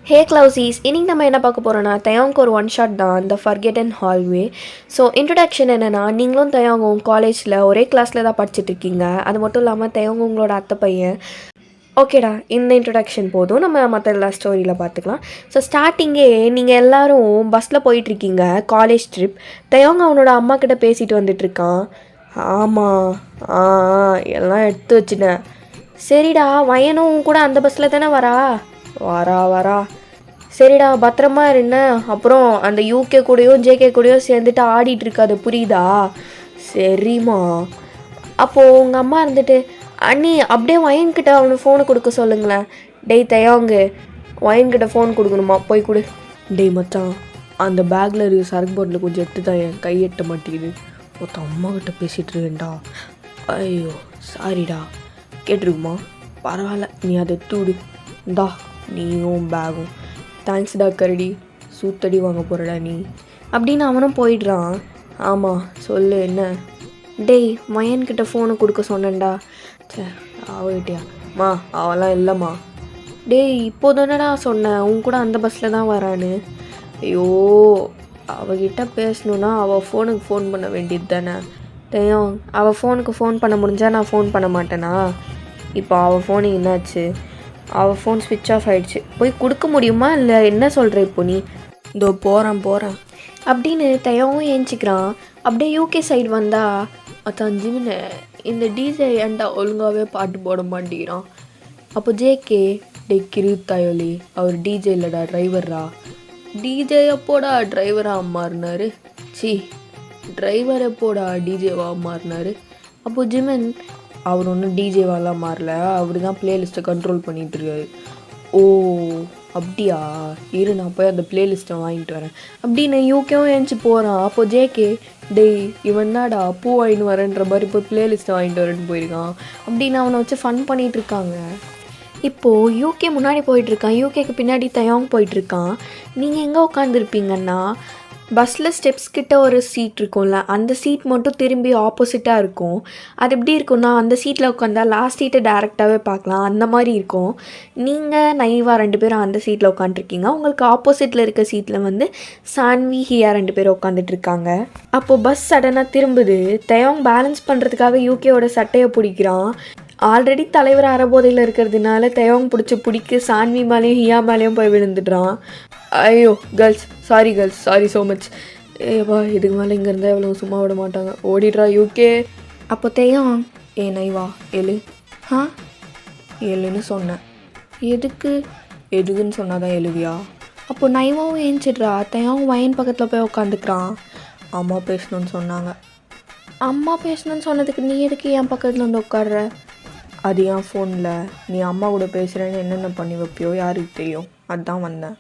ஹே க்ளவுசீஸ், இன்னைக்கு நம்ம என்ன பார்க்க போகிறோன்னா தயாங்க்கு ஒரு ஒன் ஷாட் தான் இந்த ஃபர்கெட்டன் ஹால்வே. ஸோ இன்ட்ரடக்ஷன் என்னென்னா, நீங்களும் தயாங்கும் காலேஜில் ஒரே கிளாஸில் தான் படிச்சுட்ருக்கீங்க. அது மட்டும் இல்லாமல் தயாங்கு உங்களோட அத்தை பையன். ஓகேடா, இந்த இன்ட்ரடக்ஷன் போதும், நம்ம மற்ற எல்லா ஸ்டோரியில் பார்த்துக்கலாம். ஸோ ஸ்டார்டிங்கே நீங்கள் எல்லோரும் பஸ்ஸில் போயிட்டுருக்கீங்க, காலேஜ் ட்ரிப். தயாங்க அவனோட அம்மா கிட்ட பேசிட்டு வந்துட்டுருக்கான். ஆமாம், எல்லாம் எடுத்து வச்சுட்டேன். சரிடா, வயனும் கூட அந்த பஸ்ஸில் தானே வரா. சரிடா, பத்திரமா இருந்த. அப்புறம் அந்த யூகே கூடயும் ஜேகே கூடயும் சேர்ந்துட்டு ஆடிட்டு இருக்காது, புரியுதா? சரிம்மா. அப்போது உங்கள் அம்மா இருந்துட்டு, அண்ணி அப்படியே வயன்கிட்ட அவனுக்கு ஃபோனை கொடுக்க சொல்லுங்களேன். டேய் தயாங்கு, வயன்கிட்ட ஃபோன் கொடுக்கணுமா, போய் கொடு. டேய் மச்சான், அந்த பேக்கில் இருக்க சரக்கு பாட்டில் கொஞ்சம் எடுத்து தான், என் கை எட்ட மாட்டேங்குது. மொத்தம் அம்மா கிட்ட பேசிகிட்டு இருக்கேன்டா. ஐயோ சாரிடா. கேட்டிருக்குமா? பரவாயில்ல, நீ அதை தூடு. இந்தா நீயும் பேகும். தேங்க்ஸ்டா கரடி, சூத்தடி வாங்க போகிறடா நீ அப்படின்னு அவனும் போயிடுறான். ஆமாம் சொல்லு, என்ன? டேய் மயன்கிட்ட ஃபோனை கொடுக்க சொன்னேன்டா. சே, அவகிட்டயாம்மா? அவெல்லாம் இல்லைம்மா. டேய் இப்போ தானடா சொன்னேன் உன் கூட அந்த பஸ்ஸில் தான் வரான்னு. ஐயோ, அவகிட்ட பேசணுன்னா அவள் ஃபோனுக்கு ஃபோன் பண்ண வேண்டியது தானே. தெரியும், அவள் ஃபோனுக்கு ஃபோன் பண்ண முடிஞ்சால் நான் ஃபோன் பண்ண மாட்டேனா? இப்போ அவள் ஃபோனு என்னாச்சு? அவள் ஃபோன் ஸ்விட்ச் ஆஃப் ஆகிடுச்சு. போய் கொடுக்க முடியுமா இல்லை என்ன சொல்கிற இப்போ நீ? இதோ போகிறேன் அப்படின்னு தயாவும் ஏஞ்சிக்கிறான். அப்படியே யூகே சைடு வந்தா அதான் ஜிமின, இந்த டிஜே ஏன்டா ஒழுங்காகவே பாட்டு போட மாட்டேங்கிறான். அப்போ ஜேகே, டே கிருத்தாயோலி, அவர் டிஜே இல்லைடா டிரைவர்ரா. டிஜே எப்போடா டிரைவராக மாறினார்? டிரைவர் எப்போடா டிஜேவாக மாறினார்? அப்போது ஜிமின், அவர் ஒன்றும் டிஜேவாலாம் மாறல, அவர் தான் பிளேலிஸ்ட்டை கண்ட்ரோல் பண்ணிகிட்ருக்காரு. ஓ அப்படியா, இரு நான் போய் அந்த பிளேலிஸ்ட்டை வாங்கிட்டு வரேன் அப்படின்னு யூகேவும் ஏஞ்சி போகிறான். அப்போது ஜேகே, டேய் இவன் தான்டா பூ வாங்கிட்டு வரேன்ற மாதிரி போய் பிளேலிஸ்ட்டை வாங்கிட்டு வரேன்னு போயிருக்கான் அப்படின்னு அவனை வச்சு ஃபன் பண்ணிகிட்ருக்காங்க. இப்போது யூகே முன்னாடி போயிட்டுருக்கான், யூகேக்கு பின்னாடி தயாங் போயிட்டுருக்கான். நீங்கள் எங்கே உட்காந்துருப்பீங்கன்னா, பஸ்ஸில் ஸ்டெப்ஸ் கிட்ட ஒரு சீட் இருக்கும்ல, அந்த சீட் மட்டும் திரும்பி ஆப்போசிட்டாக இருக்கும். அது எப்படி இருக்குன்னா, அந்த சீட்டில் உட்காந்தா லாஸ்ட் சீட்டை டேரெக்டாகவே பார்க்கலாம், அந்த மாதிரி இருக்கும். நீங்கள் நைவா 2 பேரும் அந்த சீட்டில் உட்காந்துருக்கீங்க. உங்களுக்கு ஆப்போசிட்டில் இருக்க சீட்டில் வந்து சான்வி ஹியா 2 பேரும் உட்காந்துட்ருக்காங்க. அப்போது பஸ் சடனாக திரும்புது. தயாங் பேலன்ஸ் பண்ணுறதுக்காக யூகேவோட சட்டையை பிடிக்கிறான். ஆல்ரெடி தலைவர் அறபோதையில் இருக்கிறதுனால தயாங் பிடிக்க சான்வி மேலேயும் ஹியா மேலேயும் போய் விழுந்துடுறான். ஐயோ கேர்ள்ஸ், சாரி ஸோ மச். ஏவா, இதுக்கு மேலே இங்கே இருந்தால் எவ்வளோ சும்மா விட மாட்டாங்க, ஓடிடுறா யூகே. அப்போ தயாங், நைவா எழு. எழுன்னு சொன்னேன். எதுக்குன்னு சொன்னாதான் எழுவியா? அப்போ நைவாவும் ஏஞ்சிடுறா. தயாங் வயன் பக்கத்தில் போய் உட்காந்துக்கிறான். அம்மா பேசணுன்னு சொன்னாங்க. அம்மா பேசணுன்னு சொன்னதுக்கு நீ எதுக்கு என் பக்கத்தில் வந்து உட்காடுற? அது என் ஃபோனில் நீ அம்மா கூட பேசுகிறேன்னு என்னென்ன பண்ணி வைப்பியோ யாருக்கு தெரியும், அதுதான் வந்தேன்.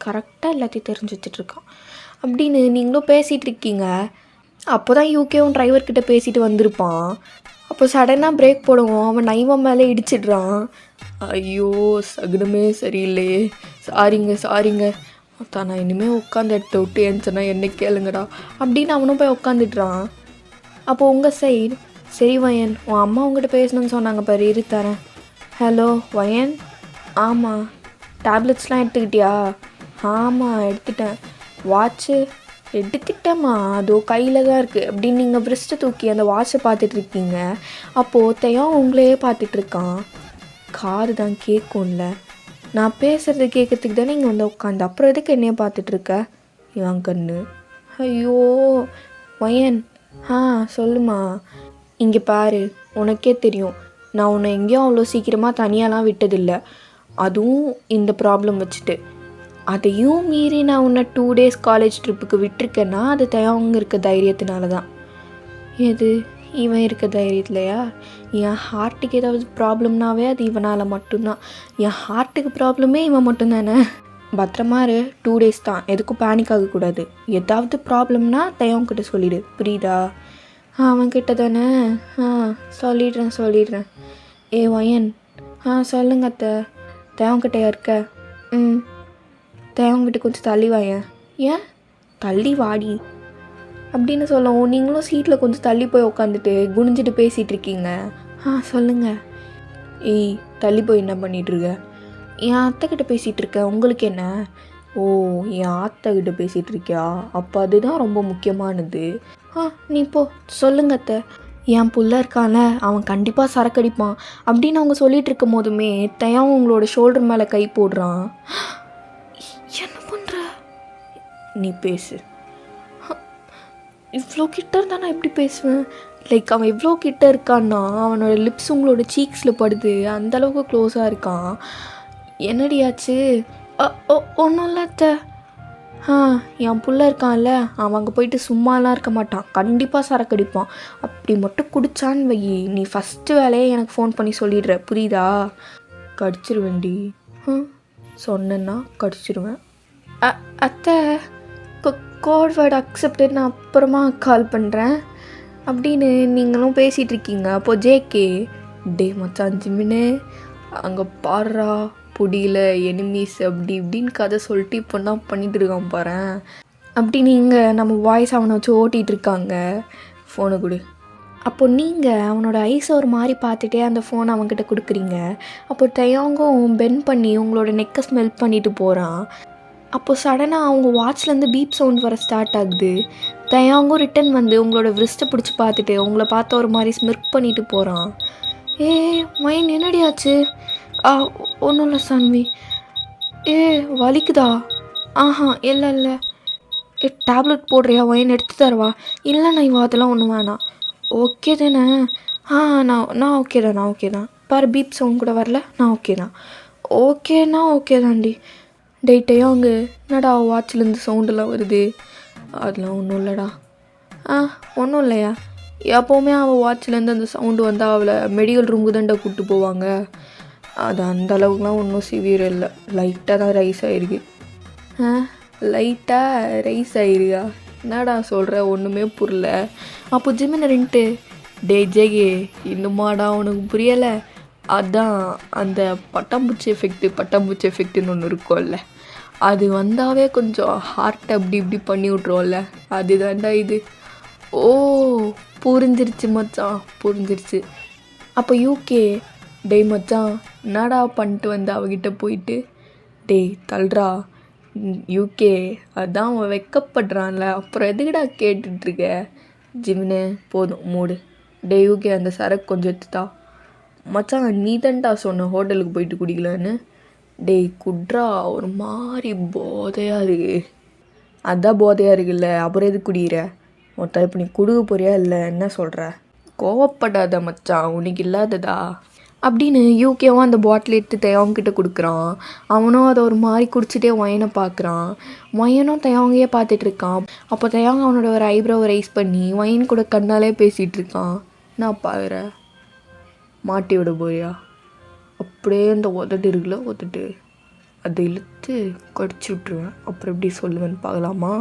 கரெக்டாக எல்லாத்தையும் தெரிஞ்சு வச்சிட்ருக்கான் அப்படின்னு நீங்களும் பேசிகிட்டு இருக்கீங்க. அப்போ தான் யூகேவும் டிரைவர்கிட்ட பேசிட்டு வந்திருப்பான். அப்போ சடனாக பிரேக் போடுவோம், அவன் நைவா மேலே இடிச்சிடுறான். ஐயோ சகுனமே சரியில்லையே, சாரிங்க. அதான் நான் இனிமேல் உட்காந்து எடுத்து விட்டு ஏன்ச்சனா என்ன கேளுங்கடா அப்படின்னு அவனும் போய் உட்காந்துடுறான். அப்போது உங்கள் சைடு, சரி வயன், உன் அம்மா உங்கள்கிட்ட பேசணுன்னு சொன்னாங்க பாரு, இரு தரேன். ஹலோ வயன். ஆமாம். டேப்லெட்ஸ்லாம் எடுத்துக்கிட்டியா? ஆமாம் எடுத்துட்டேன். வாட்ச்சு எடுத்துக்கிட்டேம்மா, அதோ கையில் தான் இருக்குது அப்படின்னு நீங்கள் பிரிஸ்ட்டை தூக்கி அந்த வாட்சை பார்த்துட்ருக்கீங்க. அப்போது தயாங் உங்களையே பார்த்துட்ருக்கான். காது தான் கேட்கும்ல, நான் பேசுகிறது கேட்குறதுக்கு தானே இங்கே வந்து உட்காந்து, அப்புறம் எதுக்கு என்னையே பார்த்துட்ருக்க? இவன் கண்ணு. ஐயோ வயன். சொல்லுமா. இங்கே பாரு, உனக்கே தெரியும் நான் உன்னை எங்கேயும் அவ்வளோ சீக்கிரமாக தனியாலாம் விட்டதில்லை, அதுவும் இந்த ப்ராப்ளம் வச்சுட்டு. அதையும் மீறி நான் உன்னை 2 days காலேஜ் ட்ரிப்புக்கு விட்டுருக்கேன்னா அது தயாங்க இருக்க தைரியத்தினால தான். எது இவன் இருக்க தைரியத்துலையா? என் ஹார்ட்டுக்கு ஏதாவது ப்ராப்ளம்னாவே அது இவனால் மட்டும்தான். என் ஹார்ட்டுக்கு ப்ராப்ளமே இவன் மட்டும்தானே. பத்திரமா இரு, 2 days தான், எதுக்கும் பேனிக் ஆகக்கூடாது. ஏதாவது ப்ராப்ளம்னா தயாங்கிட்ட சொல்லிவிடு, புரியுதா? அவன்கிட்ட தானே? சொல்லிடுறேன். வயன். சொல்லுங்க அத்தை. தயாங்கிட்டயா இருக்க? தயாங்கிட்ட கொஞ்சம் தள்ளி வாயேன். ஏன் தள்ளி வாடி அப்படின்னு சொல்லவும் நீங்களும் சீட்டில் கொஞ்சம் தள்ளி போய் உட்காந்துட்டு குனிஞ்சிட்டு பேசிகிட்டு இருக்கீங்க. சொல்லுங்கள். தள்ளி போய் என்ன பண்ணிகிட்ருக்க? என் அத்தைக்கிட்ட பேசிகிட்டு இருக்கேன், உங்களுக்கு என்ன? ஓ, என் அத்தைக்கிட்ட பேசிகிட்டு இருக்கியா? அப்போ அதுதான் ரொம்ப முக்கியமானது. நீ போ, சொல்லுங்க அத்தை. என் புள்ள இருக்கான்ல, அவன் கண்டிப்பாக சரக்கடிப்பான் அப்படின்னு அவங்க சொல்லிகிட்டு இருக்கும் போதுமே தயான் உங்களோட ஷோல்டர் மேலே கை போடுறான். என்ன பண்ணுற? நீ பேசு. இவ்வளோ கிட்ட இருந்தால் நான் எப்படி பேசுவேன்? லைக் அவன் எவ்வளோ கிட்ட இருக்கான்னா அவனோட லிப்ஸ் உங்களோட சீக்ஸில் படுது, அந்தளவுக்கு க்ளோஸாக இருக்கான். என்னடியாச்சு? ஒன்றும் இல்லை அத்தை. என் புள்ள இருக்கான்ல, அவன் அங்கே போயிட்டு சும்மாலாம் இருக்க மாட்டான், கண்டிப்பாக சரக்கு அடிப்பான். அப்படி மட்டும் குடிச்சான்னு வை, நீ ஃபஸ்ட்டு வேலையை எனக்கு ஃபோன் பண்ணி சொல்லிடுற, புரியுதா? கடிச்சிருவேண்டி. சொன்னேன்னா கடிச்சிருவேன். அத்தை, கோட் வேர்டு அக்செப்டட், நான் அப்புறமா கால் பண்ணுறேன் அப்படின்னு நீங்களும் பேசிகிட்டு இருக்கீங்க. அப்போது ஜேகே, டே மச்சான் ஜிமினு அங்கே பாடுறா புடியில் எனிமீஸ் அப்படி இப்படின்னு கதை சொல்லிட்டு இப்போ தான் பண்ணிகிட்டு இருக்கான் பாரு. அப்படி நீங்கள் நம்ம வாய்ஸ் அவனை வச்சு ஓட்டிகிட்டு இருக்காங்க. ஃபோனை கொடு. அப்போ நீங்கள் அவனோட ஐஸை ஒரு மாதிரி பார்த்துட்டே அந்த ஃபோனை அவன்கிட்ட கொடுக்குறீங்க. அப்போ தயாங்கும் பெண்ட் பண்ணி உங்களோட நெக்கை ஸ்மெல் பண்ணிட்டு போகிறான். அப்போ சடனாக அவங்க வாட்ச்லேருந்து பீப் சவுண்ட் வர ஸ்டார்ட் ஆகுது. தயாங்கும் ரிட்டன் வந்து உங்களோட விரிஸ்ட்டை பிடிச்சி பார்த்துட்டு உங்களை பார்த்து ஒரு மாதிரி ஸ்மிர்க் பண்ணிட்டு போகிறான். மைண்ட் என்னடியாச்சு? ஒன்றும் இல்லை சான்வி. வலிக்குதா? இல்லை. டேப்லெட் போடுறியா? வைன் எடுத்து தரவா? இல்லைண்ணா இவா அதெல்லாம் ஒன்றும் வேணாம். ஓகே தானே? நான் ஓகே தான். பாரு பீப் சவுண்ட் கூட வரல, நான் ஓகே தான். ஓகே தான்டி. டேட்டையும் அங்கே என்னடா வாட்ச்லேருந்து சவுண்டெல்லாம் வருது? அதெல்லாம் ஒன்றும் இல்லைடா. ஒன்றும் இல்லையா? எப்போவுமே அவள் வாட்ச்லேருந்து அந்த சவுண்டு வந்தால் அவளை மெடிக்கல் ரூமுக்கு தான்டா கூப்பிட்டு போவாங்க. அது அந்த அளவுக்குலாம் ஒன்றும் சிவியர் இல்லை, லைட்டாக தான் ரைஸ் ஆகிருக்கு. லைட்டாக ரைஸ் ஆகிருக்கா? என்னடா சொல்கிற, ஒன்றுமே புரியல. அப்போ ஜிமினரின்ட்டு, டே ஜெகே இன்னுமாடா உனக்கு புரியலை? அதான் அந்த பட்டாம்பூச்சி எஃபெக்ட்டுன்னு ஒன்று இருக்கும்ல, அது வந்தாவே கொஞ்சம் ஹார்ட் அப்படி இப்படி பண்ணி விட்ருவோம்ல, அதுதான்டா இது. ஓ, புரிஞ்சிருச்சு மச்சான், புரிஞ்சிருச்சு. அப்போ யூகே, டேய் மச்சான் என்னடா பண்ணிட்டு வந்த அவகிட்ட போயிட்டு? டேய் தள்ளுறா யூகே, அதான் அவன் வெக்கப்படுறான்ல, அப்புறம் எதுக்குடா கேட்டுட்ருக்க? ஜிமினே போதும் மூடு. டே யூகே, அந்த சரக்கு கொஞ்சம் எடுத்துட்டா. மச்சான் நீ தான்டா சொன்ன ஹோட்டலுக்கு போயிட்டு குடிக்கலான்னு. டேய் குட்ரா, ஒரு மாதிரி போதையாக இருக்கு. அதான் போதையாக இருக்குல்ல, அப்புறம் எது குடிக்கிற? மொத்தம் இப்போ நீ குடுக்க போறியா இல்லை என்ன சொல்கிற? கோவப்படாத மச்சான், உனக்கு இல்லாததா அப்படின்னு யூகேவும் அந்த பாட்டில் எடுத்து தயவங்கிட்ட கொடுக்குறான். அவனும் அதை ஒரு மாதிரி குடிச்சிட்டே ஒயனை பார்க்குறான். ஒயனும் தயவங்கையே பார்த்துட்ருக்கான். அப்போ தயவங்க அவனோட ஒரு ஐப்ரோவை ரைஸ் பண்ணி ஒயன் கூட கண்ணாலே பேசிகிட்ருக்கான். நான் பார்க்குற மாட்டி விட போறியா? அப்படியே இந்த உதட்டு இருக்குல்ல, உதட்டு அதை இழுத்து கடிச்சு விட்ருவேன், அப்புறம் எப்படி சொல்லுவேன்னு பார்க்கலாமா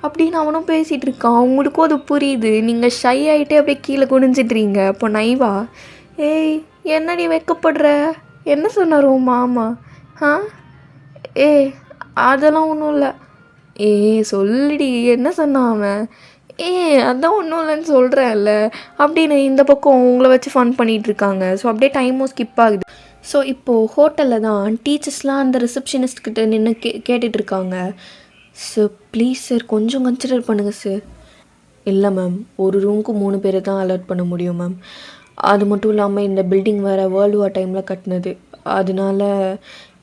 அப்படின்னு அவனும் பேசிகிட்டு இருக்கான். அவங்களுக்கும் அது புரியுது. நீங்கள் ஷை ஆகிட்டே அப்படியே கீழே குனிஞ்சிட்றீங்க. அப்போ நைவா, என்னடி வைக்கப்படுற? என்ன சொன்னார் உன் மாமா? அதெல்லாம் ஒன்றும் இல்லை. சொல்லிடி, என்ன சொன்னான் அவன்? அதான் ஒன்றும் இல்லைன்னு சொல்கிறேன்ல அப்படின்னு இந்த பக்கம் உங்களை வச்சு ஃபன் பண்ணிகிட்ருக்காங்க. ஸோ அப்படியே டைமும் ஸ்கிப் ஆகுது. ஸோ இப்போது ஹோட்டலில் தான் டீச்சர்ஸ்லாம் அந்த ரிசப்ஷனிஸ்ட்கிட்ட நின்று கேட்டுட்ருக்காங்க. சார் ப்ளீஸ் சார் கொஞ்சம் கன்சிடர் பண்ணுங்கள் சார். இல்லை மேம், ஒரு ரூமுக்கு 3 பேரை தான் அலர்ட் பண்ண முடியும் மேம். அது மட்டும் இல்லாமல் இந்த பில்டிங் வேறு வேர்ல்டு வார் டைமில் கட்டினது, அதனால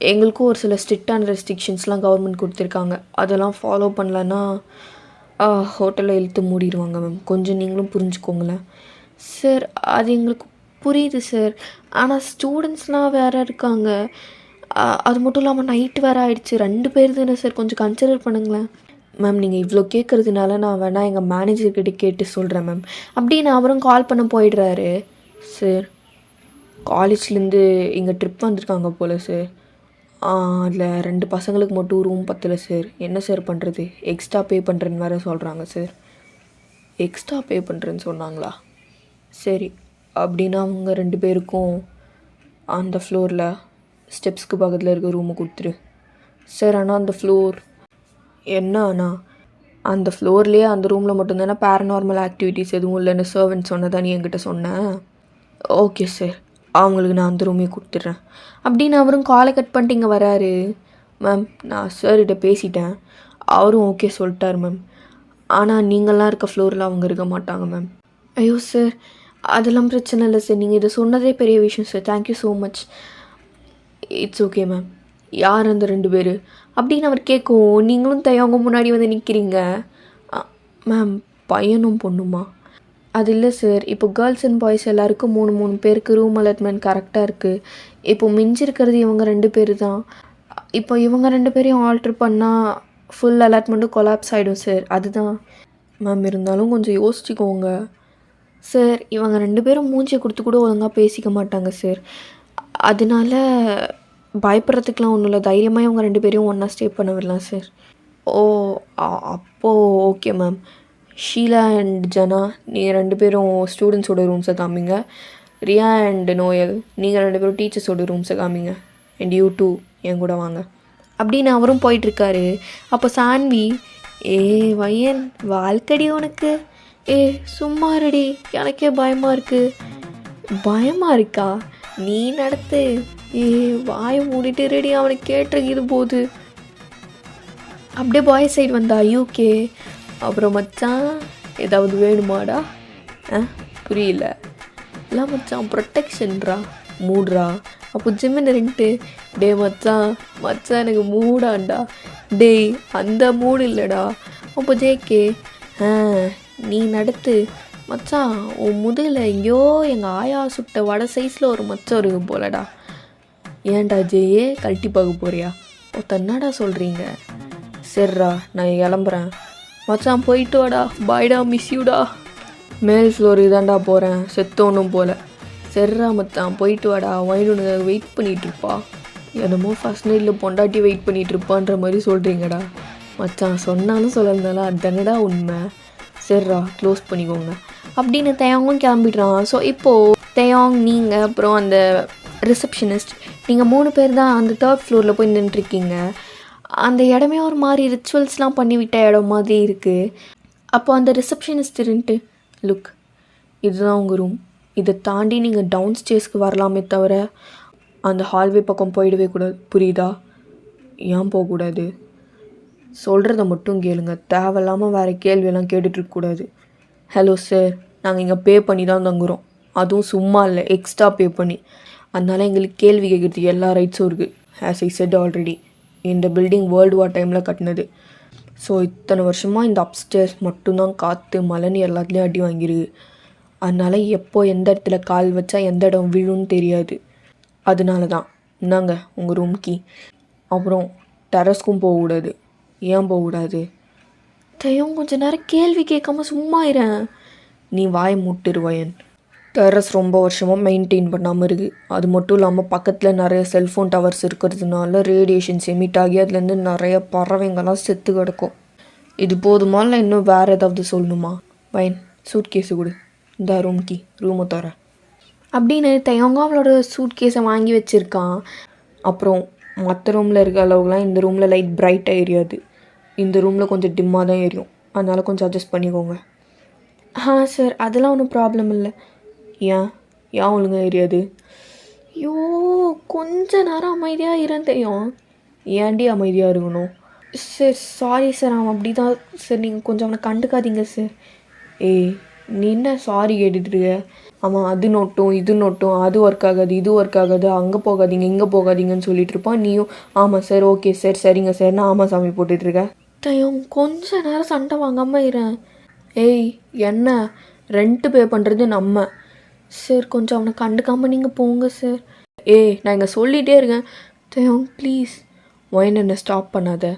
எங்களுக்கும் ஒரு சில ஸ்ட்ரிக்டான ரெஸ்ட்ரிக்ஷன்ஸ்லாம் கவர்மெண்ட் கொடுத்துருக்காங்க. அதெல்லாம் ஃபாலோ பண்ணலன்னா ஹோட்டலில் இழுத்து மூடிடுவாங்க மேம். கொஞ்சம் நீங்களும் புரிஞ்சுக்கோங்களேன். சார் அது எங்களுக்கு புரியுது சார், ஆனால் ஸ்டூடெண்ட்ஸ்லாம் வேறு இருக்காங்க. அது மட்டும் இல்லாமல் நைட்டு வேறு ஆகிடுச்சு, 2 பேர் தானே சார், கொஞ்சம் கன்சிடர் பண்ணுங்களேன். மேம் நீங்கள் இவ்வளோ கேட்குறதுனால நான் வேணால் எங்கள் மேனேஜர்கிட்ட கேட்டு சொல்கிறேன் மேம் அப்படின்னு அவரும் கால் பண்ண போயிடுறாரு. சார் காலேஜ்லேருந்து இங்கே ட்ரிப் வந்திருக்காங்க போல் சார், அதில் 2 பசங்களுக்கு மட்டும் ரூம் பத்தலை சார். என்ன சார் பண்ணுறது? எக்ஸ்ட்ரா பே பண்ணுறேன்னு வேறு சொல்கிறாங்க சார். எக்ஸ்ட்ரா பே பண்ணுறேன்னு சொன்னாங்களா? சரி, அப்படின்னா அவங்க 2 பேருக்கும் அந்த ஃப்ளோரில் ஸ்டெப்ஸ்க்கு பக்கத்தில் இருக்க ரூமை கொடுத்துரு சார். ஆனால் அந்த ஃப்ளோர் என்னன்னா அந்த ஃப்ளோர்லேயே அந்த ரூமில் மட்டும்தானே பேரநார்மல் ஆக்டிவிட்டீஸ் எதுவும் இல்லைன்னு சர்வன்ட் சொன்னதான் நீ என்கிட்ட சொன்னேன். ஓகே சார், அவங்களுக்கு நான் அந்த ரூமே கொடுத்துட்றேன் அப்படின்னு அவரும் காலை கட் பண்ணிட்டு இங்கே வராரு. மேம் நான் சார்கிட்ட பேசிட்டேன், அவரும் ஓகே சொல்லிட்டார் மேம். ஆனால் நீங்கள்லாம் இருக்க ஃப்ளோரில் அவங்க இருக்க மாட்டாங்க மேம். ஐயோ சார் அதெல்லாம் பிரச்சனை இல்லை சார், நீங்கள் இதை சொன்னதே பெரிய விஷயம் sir, thank you so much. It's okay ma'am. யார் அந்த 2 பேர் அப்படின்னு அவர் கேட்கும். நீங்களும் அவங்க முன்னாடி வந்து நிற்கிறீங்க. மேம் பையனும் பொண்ணுமா? அது இல்லை சார், இப்போ கேர்ள்ஸ் அண்ட் பாய்ஸ் எல்லாருக்கும் 3 பேருக்கு ரூம் அலாட்மெண்ட் கரெக்டாக இருக்குது. இப்போ மிஞ்சிருக்கிறது இவங்க 2 பேர் தான். இப்போ இவங்க 2 பேரையும் ஆல்ட்ரு பண்ணால் ஃபுல் அலாட்மெண்ட்டும் கொலாப்ஸ் ஆகிடும் சார், அதுதான். மேம் இருந்தாலும் கொஞ்சம் யோசிச்சுக்கோங்க சார். இவங்க 2 பேரும் மூஞ்சியை கொடுத்து கூட ஒழுங்காக பேசிக்க மாட்டாங்க சார், அதனால பயப்படுறதுக்கெலாம் ஒன்றும் இல்லை, தைரியமாக இவங்க 2 பேரையும் ஒன்றா ஸ்டே பண்ண விடலாம் சார். ஓ அப்போது ஓகே மேம். ஷீலா அண்ட் ஜனா நீங்கள் 2 பேரும் ஸ்டூடெண்ட்ஸோட ரூம்ஸை காமிங்க. ரியா அண்ட் நோயல் நீங்கள் 2 பேரும் டீச்சர்ஸோட ரூம்ஸை காமிங்க. அண்ட் யூ டூ என் கூட வாங்க அப்படின்னு அவரும் போயிட்டுருக்காரு. அப்போ சான்வி, ஏ வையன் வாழ்க்கடி உனக்கு, ஏ சும்மா ரெடி, எனக்கே பயமாக இருக்குது. பயமாக இருக்கா? நீ நடத்து. ஏ வாயை மூடிட்டு ரெடி, அவனுக்கு கேட்டிருக்குது போது. அப்படியே பாய் சைடு வந்தா யூகே. அப்புறம் மச்சான் ஏதாவது வேணுமாடா? புரியல. இல்லை மச்சான் ப்ரொட்டெக்ஷன்ரா, மூடுறா. அப்போ ஜிம்மின்னு 2 டே மச்சான் எனக்கு மூடாண்டா. டேய் அந்த மூடு இல்லைடா. அப்போ ஜேகே, நீ நடத்து மச்சான். உன் முதுகில் எங்கேயோ எங்கள் ஆயா சுட்ட வடை சைஸில் ஒரு மச்சம் இருக்கு போலடா. ஏன்டா ஜேயே கழட்டி பார்க்க போறியா? என்னடா சொல்கிறீங்க? சரிடா நான் கிளம்புறேன் மச்சான், போயிட்டு வாடா, பாய்டா, மிஸ் யூடா. மேல் ஃப்ளோர் இதாண்டா போகிறேன், செத்தோன்னும் போல். சரிடா மச்சான் போயிட்டு வாடா, ஒயினுக்கு வெயிட் பண்ணிகிட்ருப்பா. என்னமோ ஃபஸ்ட் நைட்டில் பொண்டாட்டி வெயிட் பண்ணிகிட்ருப்பான்ற மாதிரி சொல்கிறீங்கடா மச்சான். சொன்னாலும் சொல்லஇருந்தாலும் அதுதானடா உண்மை. சரிடா க்ளோஸ் பண்ணிக்கோங்க அப்படின்னு தயாங்கும் கிளம்பிடுறான். ஸோ இப்போது தயாங், நீங்கள் அப்புறம் அந்த ரிசப்ஷனிஸ்ட், நீங்கள் 3 பேர் தான் அந்த 3rd ஃப்ளோரில் போய் நின்றுருக்கீங்க. அந்த இடமே ஒரு மாதிரி ரிச்சுவல்ஸ்லாம் பண்ணிவிட்ட இடம் மாதிரி இருக்குது. அப்போ அந்த ரிசப்ஷனிஸ்ட் இருந்துட்டு, லுக் இதுதான் உங்கள் ரூம், இதை தாண்டி நீங்கள் டவுன் ஸ்டேர்ஸ்க்கு வரலாமே தவிர அந்த ஹால்வே பக்கம் போயிடவே கூடாது, புரியுதா? ஏன் போகக்கூடாது? சொல்கிறத மட்டும் கேளுங்க, தேவையில்லாமல் வேறு கேள்வியெல்லாம் கேட்டுட்ருக்கக்கூடாது. ஹலோ சார், நாங்கள் இங்கே பே பண்ணி தான் தங்குறோம், அதுவும் சும்மா இல்லை, எக்ஸ்ட்ரா பே பண்ணி. அதனால் எங்களுக்கு கேள்வி கேட்குறதுக்கு எல்லா ரைட்ஸும் இருக்குது. ஆஸ் ஐ செட் ஆல்ரெடி, இந்த பில்டிங் வேர்ல்டு வார் டைமில் கட்டினது. ஸோ இத்தனை வருஷமாக இந்த அப்ஸ்டேர்ஸ் மட்டும்தான் காற்று மழைன்னு எல்லாத்துலேயும் அடி வாங்கிருக்கு. அதனால் எப்போ எந்த இடத்துல கால் வச்சா எந்த இடம் விழுன்னு தெரியாது. அதனால தான் இந்தாங்க உங்கள் ரூம் கீ. அப்புறம் டெரஸ்க்கும் போகக்கூடாது. ஏன் போகக்கூடாது? தயம் கொஞ்சம் நேரம் கேள்வி கேட்காம சும்மா இருறேன். நீ வாயை முட்டுருவயன். டெரஸ் ரொம்ப வருஷமாக மெயின்டைன் பண்ணாமல் இருக்குது. அது மட்டும் இல்லாமல் பக்கத்தில் நிறைய செல்ஃபோன் டவர்ஸ் இருக்கிறதுனால ரேடியேஷன்ஸ் எமிட் ஆகி அதுலேருந்து நிறைய பறவைங்கள்லாம் செத்து கிடக்கும். இது போதுமா இல்லை இன்னும் வேறு ஏதாவது சொல்லணுமா? வயன் சூட் கேஸு கொடு, இந்த ரூம் கீ, ரூமை தர அப்படின்னு தயங்க அவளோட சூட் கேஸை வாங்கி வச்சுருக்கான். அப்புறம் மற்ற ரூமில் இருக்க அளவுக்குலாம் இந்த ரூமில் லைட் பிரைட்டாக எரியாது, இந்த ரூமில் கொஞ்சம் டிம்மாக தான் எரியும். அதனால் கொஞ்சம் அட்ஜஸ்ட் பண்ணிக்கோங்க. சார் அதெல்லாம் ஒன்றும் ப்ராப்ளம் இல்லை. ஏன் ஒழுங்காக எரியாது? ஐயோ கொஞ்ச நேரம் அமைதியாக இருந்தேன். ஏன்டி அமைதியாக இருக்கணும்? சார் சாரி சார், அவன் அப்படி தான் சார், நீங்கள் கொஞ்சம் அவனை கண்டுக்காதீங்க சார். ஏய் நீ என்ன சாரி கேட்டுட்ருக்க? ஆமாம் அது நோட்டும் இது நோட்டும், அது ஒர்க் ஆகாது இது ஒர்க் ஆகாது, அங்கே போகாதீங்க இங்கே போகாதீங்கன்னு சொல்லிட்டு இருப்பான். நீயும் ஆமாம் சார் ஓகே சார் சரிங்க சார் நான் ஆமாம் சாமி போட்டுட்ருக்கேன். டைம் கொஞ்ச நேரம் சண்டை வாங்காமல் இருறேன். ஏய் என்ன ரெண்ட்டு பே பண்ணுறது நம்ம சார், கொஞ்சம் அவனை கண்டுக்காமல் நீங்கள் போங்க சார். ஏய் நான் இங்கே சொல்லிகிட்டே இருக்கேன். தயோங் ப்ளீஸ், ஒயின் என்ன ஸ்டாப் பண்ணாத.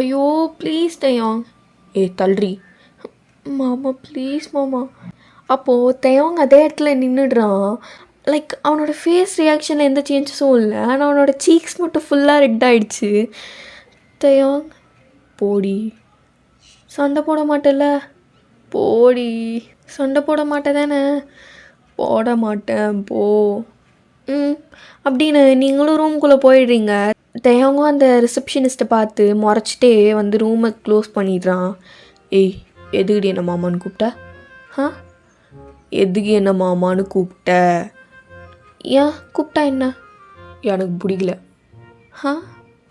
ஐயோ ப்ளீஸ் தயோங். தள்ளுறி மாமா ப்ளீஸ் மாமா. அப்போது தயோங் அதே இடத்துல நின்றுடுறான். லைக் அவனோட ஃபேஸ் ரியாக்ஷனில் எந்த சேஞ்சஸும் இல்லை, ஆனால் அவனோட சீக்ஸ் மட்டும் ஃபுல்லாக ரெட் ஆகிடுச்சு. தயோங் போடி, சண்டை போட மாட்டேல்ல? போடி, சண்டை போட மாட்டே தானே? போட மாட்டேன் போ. அப்படின்னு நீங்களும் ரூம்குள்ளே போயிடுறீங்க. தயங்கும் அந்த ரிசப்ஷனிஸ்ட்டை பார்த்து முறைச்சிட்டே வந்து ரூமை க்ளோஸ் பண்ணிடுறான். ஏய் எதுக்குடி என்ன மாமான்னு கூப்பிட்ட? எதுக்கு என்ன மாமான்னு கூப்பிட்ட? ஏன் கூப்பிட்டா என்ன? எனக்கு பிடிக்கல.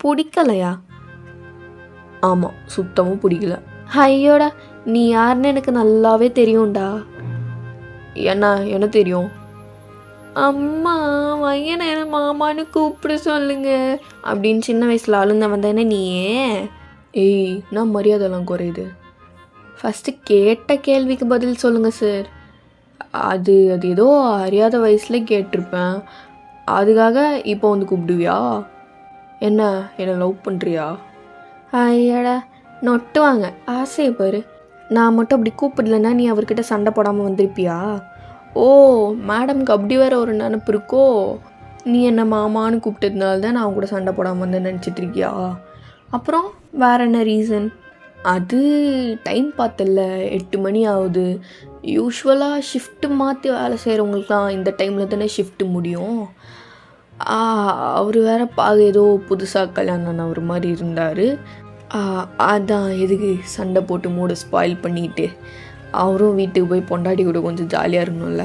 பிடிக்கலையா? ஆமாம், சுத்தமாக பிடிக்கல. ஐயோடா, நீ யாருன்னு எனக்கு நல்லாவே தெரியும்டா. என்ன தெரியும்? அம்மா பையனை மாமான்னு கூப்பிட சொல்லுங்க அப்படின்னு சின்ன வயசில் அழுந்த வந்தேன்னு நீயே. ஏய், நான் மரியாதைலாம் குறையுது. ஃபஸ்ட்டு கேட்ட கேள்விக்கு பதில் சொல்லுங்கள் சார். அது ஏதோ அறியாத வயசில் கேட்டிருப்பேன், அதுக்காக இப்போ வந்து கூப்பிடுவியா? என்னை லவ் பண்ணுறியா? ஐயாடா, நொட்டுவாங்க ஆசையை பாரு. நான் மட்டும் அப்படி கூப்பிடலன்னா நீ அவர்கிட்ட சண்டை போடாமல் வந்திருப்பியா? ஓ, மேடம்க்கு அப்படி வேற ஒரு நினப்பு இருக்கோ? நீ என்ன மாமான்னு கூப்பிட்டதுனால தான் நான் கூட சண்டை போடாமல் வந்து நினச்சிட்ருக்கியா? அப்புறம் வேற என்ன ரீசன்? அது டைம் பார்த்தல, 8 மணி ஆகுது. யூஸ்வலாக ஷிஃப்ட்டு மாற்றி வேலை செய்கிறவங்களுக்கு தான் இந்த டைமில் தானே ஷிஃப்ட்டு முடியும். அவர் வேற ஏதோ புதுசாக கல்யாணம் ஒரு மாதிரி இருந்தார். அதான் எதுக்கு சண்டை போட்டு மூட ஸ்பாயில் பண்ணிட்டு அவரும் வீட்டுக்கு போய் பொண்டாட்டி கூட கொஞ்சம் ஜாலியாக இருக்கணும்ல,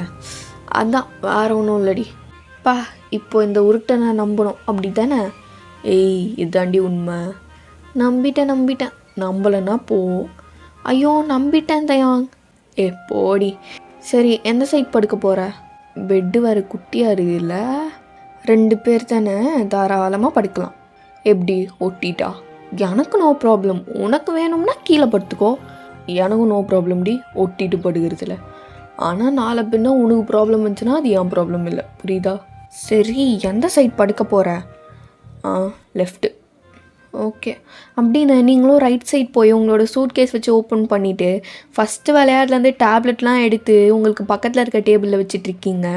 அதான் வேற ஒன்றும் இல்லடி. இப்போ இந்த உருட்டை நான் நம்பணும் அப்படி தானே? ஏய், இதாண்டி உண்மை. நம்பிட்டேன். நம்பலைன்னா போ. ஐயோ, நம்பிட்டேன் தயாங். போடி. சரி, எந்த சைட் படுக்க போகிற? பெட்டு வேறு குட்டியாக இருக்குல்ல, 2 பேர் தானே, தாராளமாக படுக்கலாம். எப்படி, ஒட்டிட்டா? எனக்கு நோ ப்ராப்ளம். உனக்கு வேணும்னா கீழே படுத்துக்கோ. எனக்கும் நோ ப்ராப்ளம் டி ஒட்டிட்டு படுக்கிறதுல. ஆனால் நாளை பின்ன உனக்கு ப்ராப்ளம் வந்துச்சுன்னா அது என் ப்ராப்ளம் இல்லை, புரியுதா? சரி, எந்த சைட் படுக்க போகிற? லெஃப்ட்டு. ஓகே, அப்படின்னு நீங்களும் ரைட் சைட் போய் உங்களோட சூட் கேஸ் வச்சு ஓப்பன் பண்ணிவிட்டு ஃபஸ்ட்டு விளையாடுலேருந்து டேப்லெட்லாம் எடுத்து உங்களுக்கு பக்கத்தில் இருக்க டேபிளில் வச்சிட்ருக்கீங்க.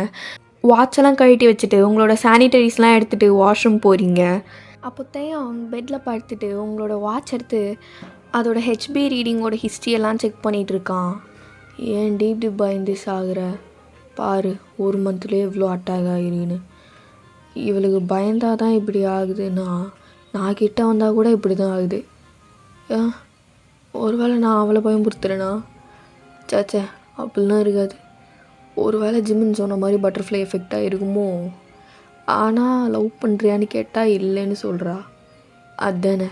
வாட்செல்லாம் கழட்டி வச்சுட்டு உங்களோட சானிட்டரிஸ்லாம் எடுத்துகிட்டு வாஷ்ரூம் போகிறீங்க. அப்போ அவங்க பெட்டில் படுத்துட்டு உங்களோட வாட்ச் எடுத்து அதோட ஹெச்பி ரீடிங்கோட ஹிஸ்ட்ரியெல்லாம் செக் பண்ணிகிட்ருக்கான். ஏன் இப்படி பயந்து சாகுற? பாரு, 1 மந்த்லேயே இவ்வளோ அட்டாக் ஆகிருக்குன்னு. இவளுக்கு பயந்தாதான் இப்படி ஆகுதுன்னா நான் கிட்ட வந்தால் கூட இப்படி தான் ஆகுது. ஒருவேளை நான் அவளை பயன்படுத்துகிறேன்னா? சாச்சா, அப்படிலாம் இருக்காது. ஒருவேளை ஜிம்முன்னு சொன்ன மாதிரி பட்டர்ஃப்ளை எஃபெக்டாக இருக்குமோ? ஆனால் லவ் பண்ணுறியான்னு கேட்டால் இல்லைன்னு சொல்கிறா. அதுதானே,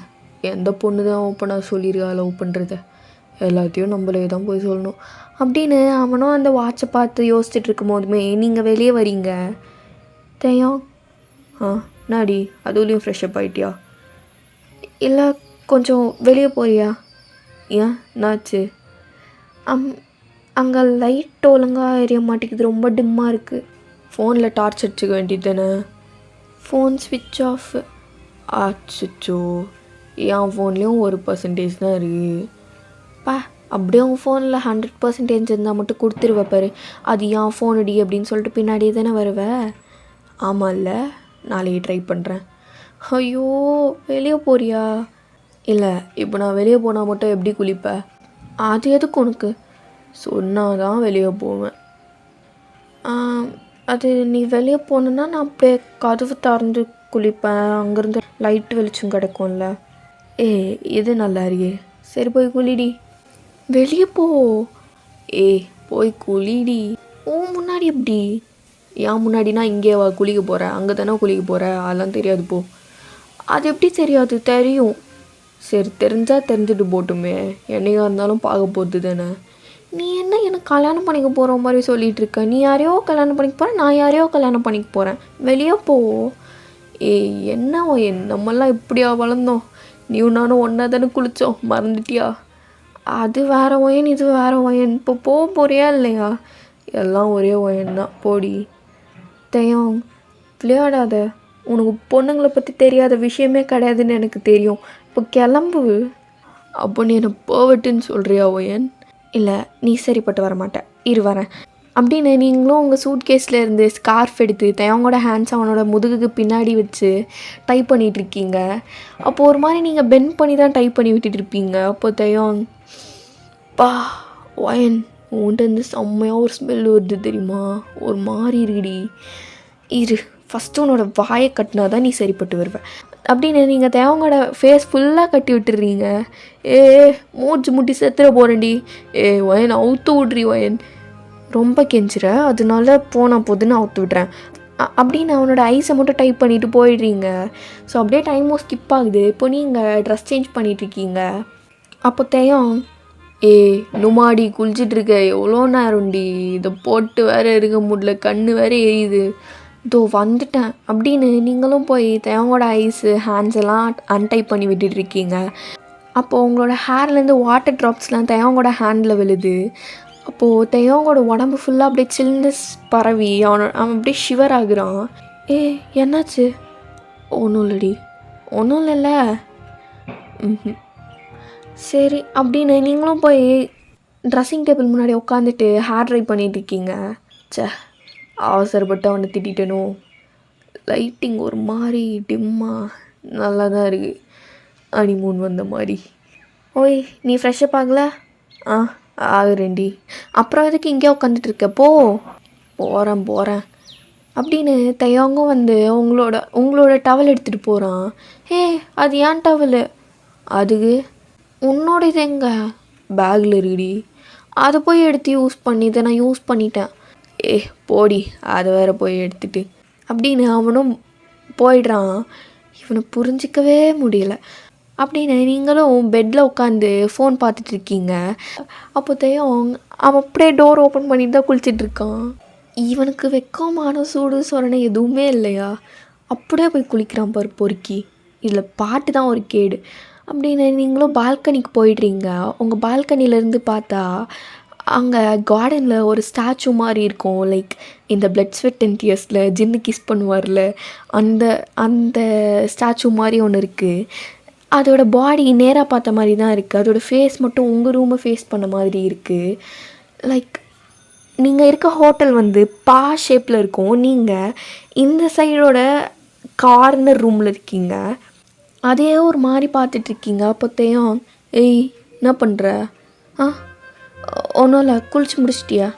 எந்த பொண்ணு தான் ஓப்பனாக சொல்லியிருக்கா லவ் பண்ணுறத? எல்லாத்தையும் நம்மளே தான் போய் சொல்லணும் அப்படின்னு அவனும் அந்த வாட்சை பார்த்து யோசிச்சுட்டு இருக்கும் போதுமே நீங்கள் வெளியே வரீங்க. தேயம், நாடி அதுலேயும் ஃப்ரெஷ்அப் ஆகிட்டியா? இல்லை, கொஞ்சம் வெளியே போறியா? ஏன், என்னாச்சு? அங்கே லைட் ஒழுங்காக எரிய மாட்டேங்குது, ரொம்ப டிம்மாக இருக்குது. ஃபோனில் டார்ச் அடிச்சுக்க வேண்டியது தானே? ஃபோன் ஸ்விட்ச் ஆஃப். ஆச்சுச்சோ, என் ஃபோன்லேயும் 1% தான் இருக்குது. அப்படியே உங்கள் ஃபோனில் 100% இருந்தால் மட்டும் கொடுத்துருவேன் பாரு. அது என் ஃபோன் அடி அப்படின்னு சொல்லிட்டு பின்னாடியே தானே வருவேன். ஆமாம் இல்லை, நாளைக்கு ட்ரை பண்ணுறேன். ஐயோ, வெளியே போறியா? இல்லை, இப்போ நான் வெளியே போனால் மட்டும் எப்படி குளிப்பேன்? அது எதுக்கு உனக்கு? சொன்னால் தான் வெளியே போவேன். அது நீ வெளியே போனேன்னா நான் அப்படியே கதவு திறந்து குளிப்பேன், அங்கேருந்து லைட் வெளிச்சம் கிடைக்கும்ல. இது நல்லா இருக்கே. சரி, போய் குளிடி. வெளியே போ. போய் குளிடி. முன்னாடி எப்படி? ஏன் முன்னாடினா இங்கே குளிக்க போகிறேன், அங்கே தானே குளிக்க போகிறேன், அதெல்லாம் தெரியாது போ. அது எப்படி தெரியாது? தெரியும். சரி, தெரிஞ்சால் தெரிஞ்சுட்டு போட்டுமே, என்னையாக இருந்தாலும் பார்க்க போகிறது தானே. நீ என்ன எனக்கு கல்யாணம் பண்ணிக்க போகிற மாதிரி சொல்லிகிட்டு இருக்க? நீ யாரையோ கல்யாணம் பண்ணிக்க போகிறேன், நான் யாரையோ கல்யாணம் பண்ணிக்க போகிறேன். வெளியே போ. என்ன நம்மெல்லாம் இப்படியா வளர்ந்தோம்? நீ நானும் ஒன்றா தானே குளித்தோம், மறந்துட்டியா? அது வேற ஒயன், இது வேற ஒயன். இப்போ போறியா இல்லையா? எல்லாம் ஒரே ஒயன் தான், போடி. தேயம், விளையாடாத. உனக்கு பொண்ணுங்களை பற்றி தெரியாத விஷயமே கிடையாதுன்னு எனக்கு தெரியும். இப்போ கிளம்பு. அப்போ நீ என்னை போவட்டுன்னு சொல்கிறியா ஒயன்? இல்லை, நீ சரிப்பட்டு வரமாட்டேன், இரு வரேன் அப்படின்னு நீங்களும் உங்கள் சூட் கேஸில் இருந்து ஸ்கார்ஃப் எடுத்து தேவங்களோட ஹேண்ட்ஸ் அவனோட முதுகுக்கு பின்னாடி வச்சு டைப் பண்ணிகிட்ருக்கீங்க. அப்போது ஒரு மாதிரி நீங்கள் பெண்ட் பண்ணி தான் டைப் பண்ணி விட்டுட்டு இருப்பீங்க. அப்போ தேவம், ஒயன் உன்கிட்ட இருந்து செம்மையாக ஒரு ஸ்மெல் வருது தெரியுமா? ஒரு மாதிரி இருக்குடி. இரு, ஃபஸ்ட்டு உன்னோட வாயை கட்டினா தான் நீ சரிப்பட்டு வருவேன் அப்படின்னு நீங்கள் தேவங்களோட ஃபேஸ் ஃபுல்லாக கட்டி விட்டுறீங்க. மூச்சு முட்டி செத்துற போகிறேன்டி. ஒயன் அவுத்து விட்றி ஒயன். ரொம்ப கெஞ்சுற, அதனால போதுன்னு அவுத்து விட்றேன். அப்படின்னு அவனோட ஐஸை மட்டும் டைப் பண்ணிவிட்டு போயிடுறீங்க. ஸோ அப்படியே டைமும் ஸ்கிப் ஆகுது. இப்போ நீங்கள் ட்ரெஸ் சேஞ்ச் பண்ணிகிட்ருக்கீங்க. அப்போ தேயம், நுமாடி குளிச்சிட்ருக்க எவ்வளோ நேரம்டி, இதை போட்டு வேறு இருக்க முடியல, கண்ணு வேறு எரியுது, இதோ வந்துட்டேன் அப்படின்னு நீங்களும் போய் தேவங்களோட ஐஸு ஹேண்ட்ஸ் எல்லாம் அன்டைப் பண்ணி விட்டுட்ருக்கீங்க. அப்போது உங்களோட ஹேர்லேருந்து வாட்டர் ட்ராப்ஸ்லாம் தேவங்களோட ஹேண்டில் விழுது. அப்போது தேவங்களோட உடம்பு ஃபுல்லாக அப்படியே சில்னஸ் பரவி அவன் அப்படியே ஷிவர் ஆகுறான். என்னாச்சு? ஒன்றும் இல்லடி. ஒன்றும் இல்லைல்ல? சரி அப்படின்னு நீங்களும் போய் ட்ரெஸ்ஸிங் டேபிள் முன்னாடி உட்காந்துட்டு ஹேர் ட்ரை பண்ணிகிட்ருக்கீங்க. அவசரப்பட்டு அவனை திட்டேனோ. லைட்டிங் ஒரு மாதிரி டிம்மாக நல்லா தான் இருக்குது, ஹனிமூன் வந்த மாதிரி. ஓய், நீ ஃப்ரெஷ்ஷப் ஆகல? ஆகுறேன்டி. அப்புறம் எதுக்கு இங்கே உட்காந்துட்டு போ. போகிறேன் அப்படின்னு தையாங்கும் வந்து உங்களோட டவல் எடுத்துகிட்டு போகிறான். அது ஏன் டவலு? அதுக்கு உன்னோட இது எங்க பேக்கில் இருக்குடி, அதை போய் எடுத்து யூஸ் பண்ணி இதை நான் யூஸ் பண்ணிட்டேன். போடி, அதை வேற போய் எடுத்துட்டு அப்படின்னு அவனும் போயிடுறான். இவனை புரிஞ்சிக்கவே முடியலை. அப்படின்னு நீங்களும் பெட்டில் உட்காந்து ஃபோன் பார்த்துட்ருக்கீங்க. அப்போ தையம் அவன் அப்படியே டோர் ஓப்பன் பண்ணிட்டு தான் குளிச்சிட்ருக்கான். இவனுக்கு வெக்கமான சூடு சொரணை எதுவுமே இல்லையா? அப்படியே போய் குளிக்கிறான் பாரு பொறுக்கி. இதில் பாட்டு தான் ஒரு கேடு. அப்படின்னு நீங்களும் பால்கனிக்கு போயிடுறீங்க. உங்கள் பால்கனிலேருந்து பார்த்தா அங்கே கார்டனில் ஒரு ஸ்டாச்சு மாதிரி இருக்கும். லைக் இந்த பிளட் ஸ்வெட் அண்ட் டியர்ஸில் ஜின்னு கிஸ் பண்ணுவார்ல, அந்த அந்த ஸ்டாச்சு மாதிரி ஒன்று இருக்குது. அதோட பாடி நேராக பார்த்த மாதிரி தான் இருக்குது. அதோட ஃபேஸ் மட்டும் உங்கள் ரூமை ஃபேஸ் பண்ண மாதிரி இருக்குது. லைக் நீங்கள் இருக்க ஹோட்டல் வந்து பா ஷேப்பில் இருக்கும். நீங்கள் இந்த சைடோட கார்னர் ரூமில் இருக்கீங்க. அதே ஒரு மாதிரி பார்த்துட்ருக்கீங்க. அப்போத்தையும் என்ன பண்ணுற? ஒன்றும் இல்லை, குளிச்சு முடிச்சிட்டியா?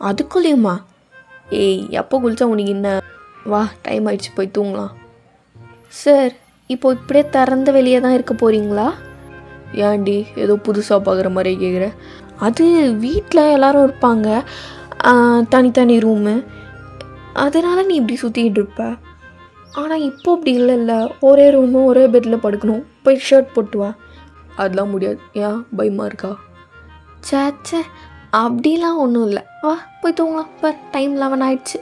அதுக்குள்ளேயுமா? எப்போ குளிச்சா உனக்கு என்ன? வா, டைம் ஆயிடுச்சு, போய் தூங்கலாம். சார், இப்போ இப்படியே திறந்த வெளியே தான் இருக்க போகிறீங்களா? ஏன்டி ஏதோ புதுசாக பார்க்குற மாதிரி கேட்குற? அது வீட்டில் எல்லோரும் இருப்பாங்க, தனித்தனி ரூமு, அதனால் நீ இப்படி சுற்றிக்கிட்டு இருப்ப. ஆனால் இப்போ அப்படி இல்லைல்ல, ஒரே ரூமு ஒரே பெட்டில் படுக்கணும், போய் ஷர்ட் போட்டு வா. அதெல்லாம் முடியாது. ஏன், பயமாக இருக்கா? சேச்சே, அப்படிலாம் ஒன்றும் இல்லை, வா போய் தூங்கலாம். இப்போ டைம் 11 ஆயிடுச்சு,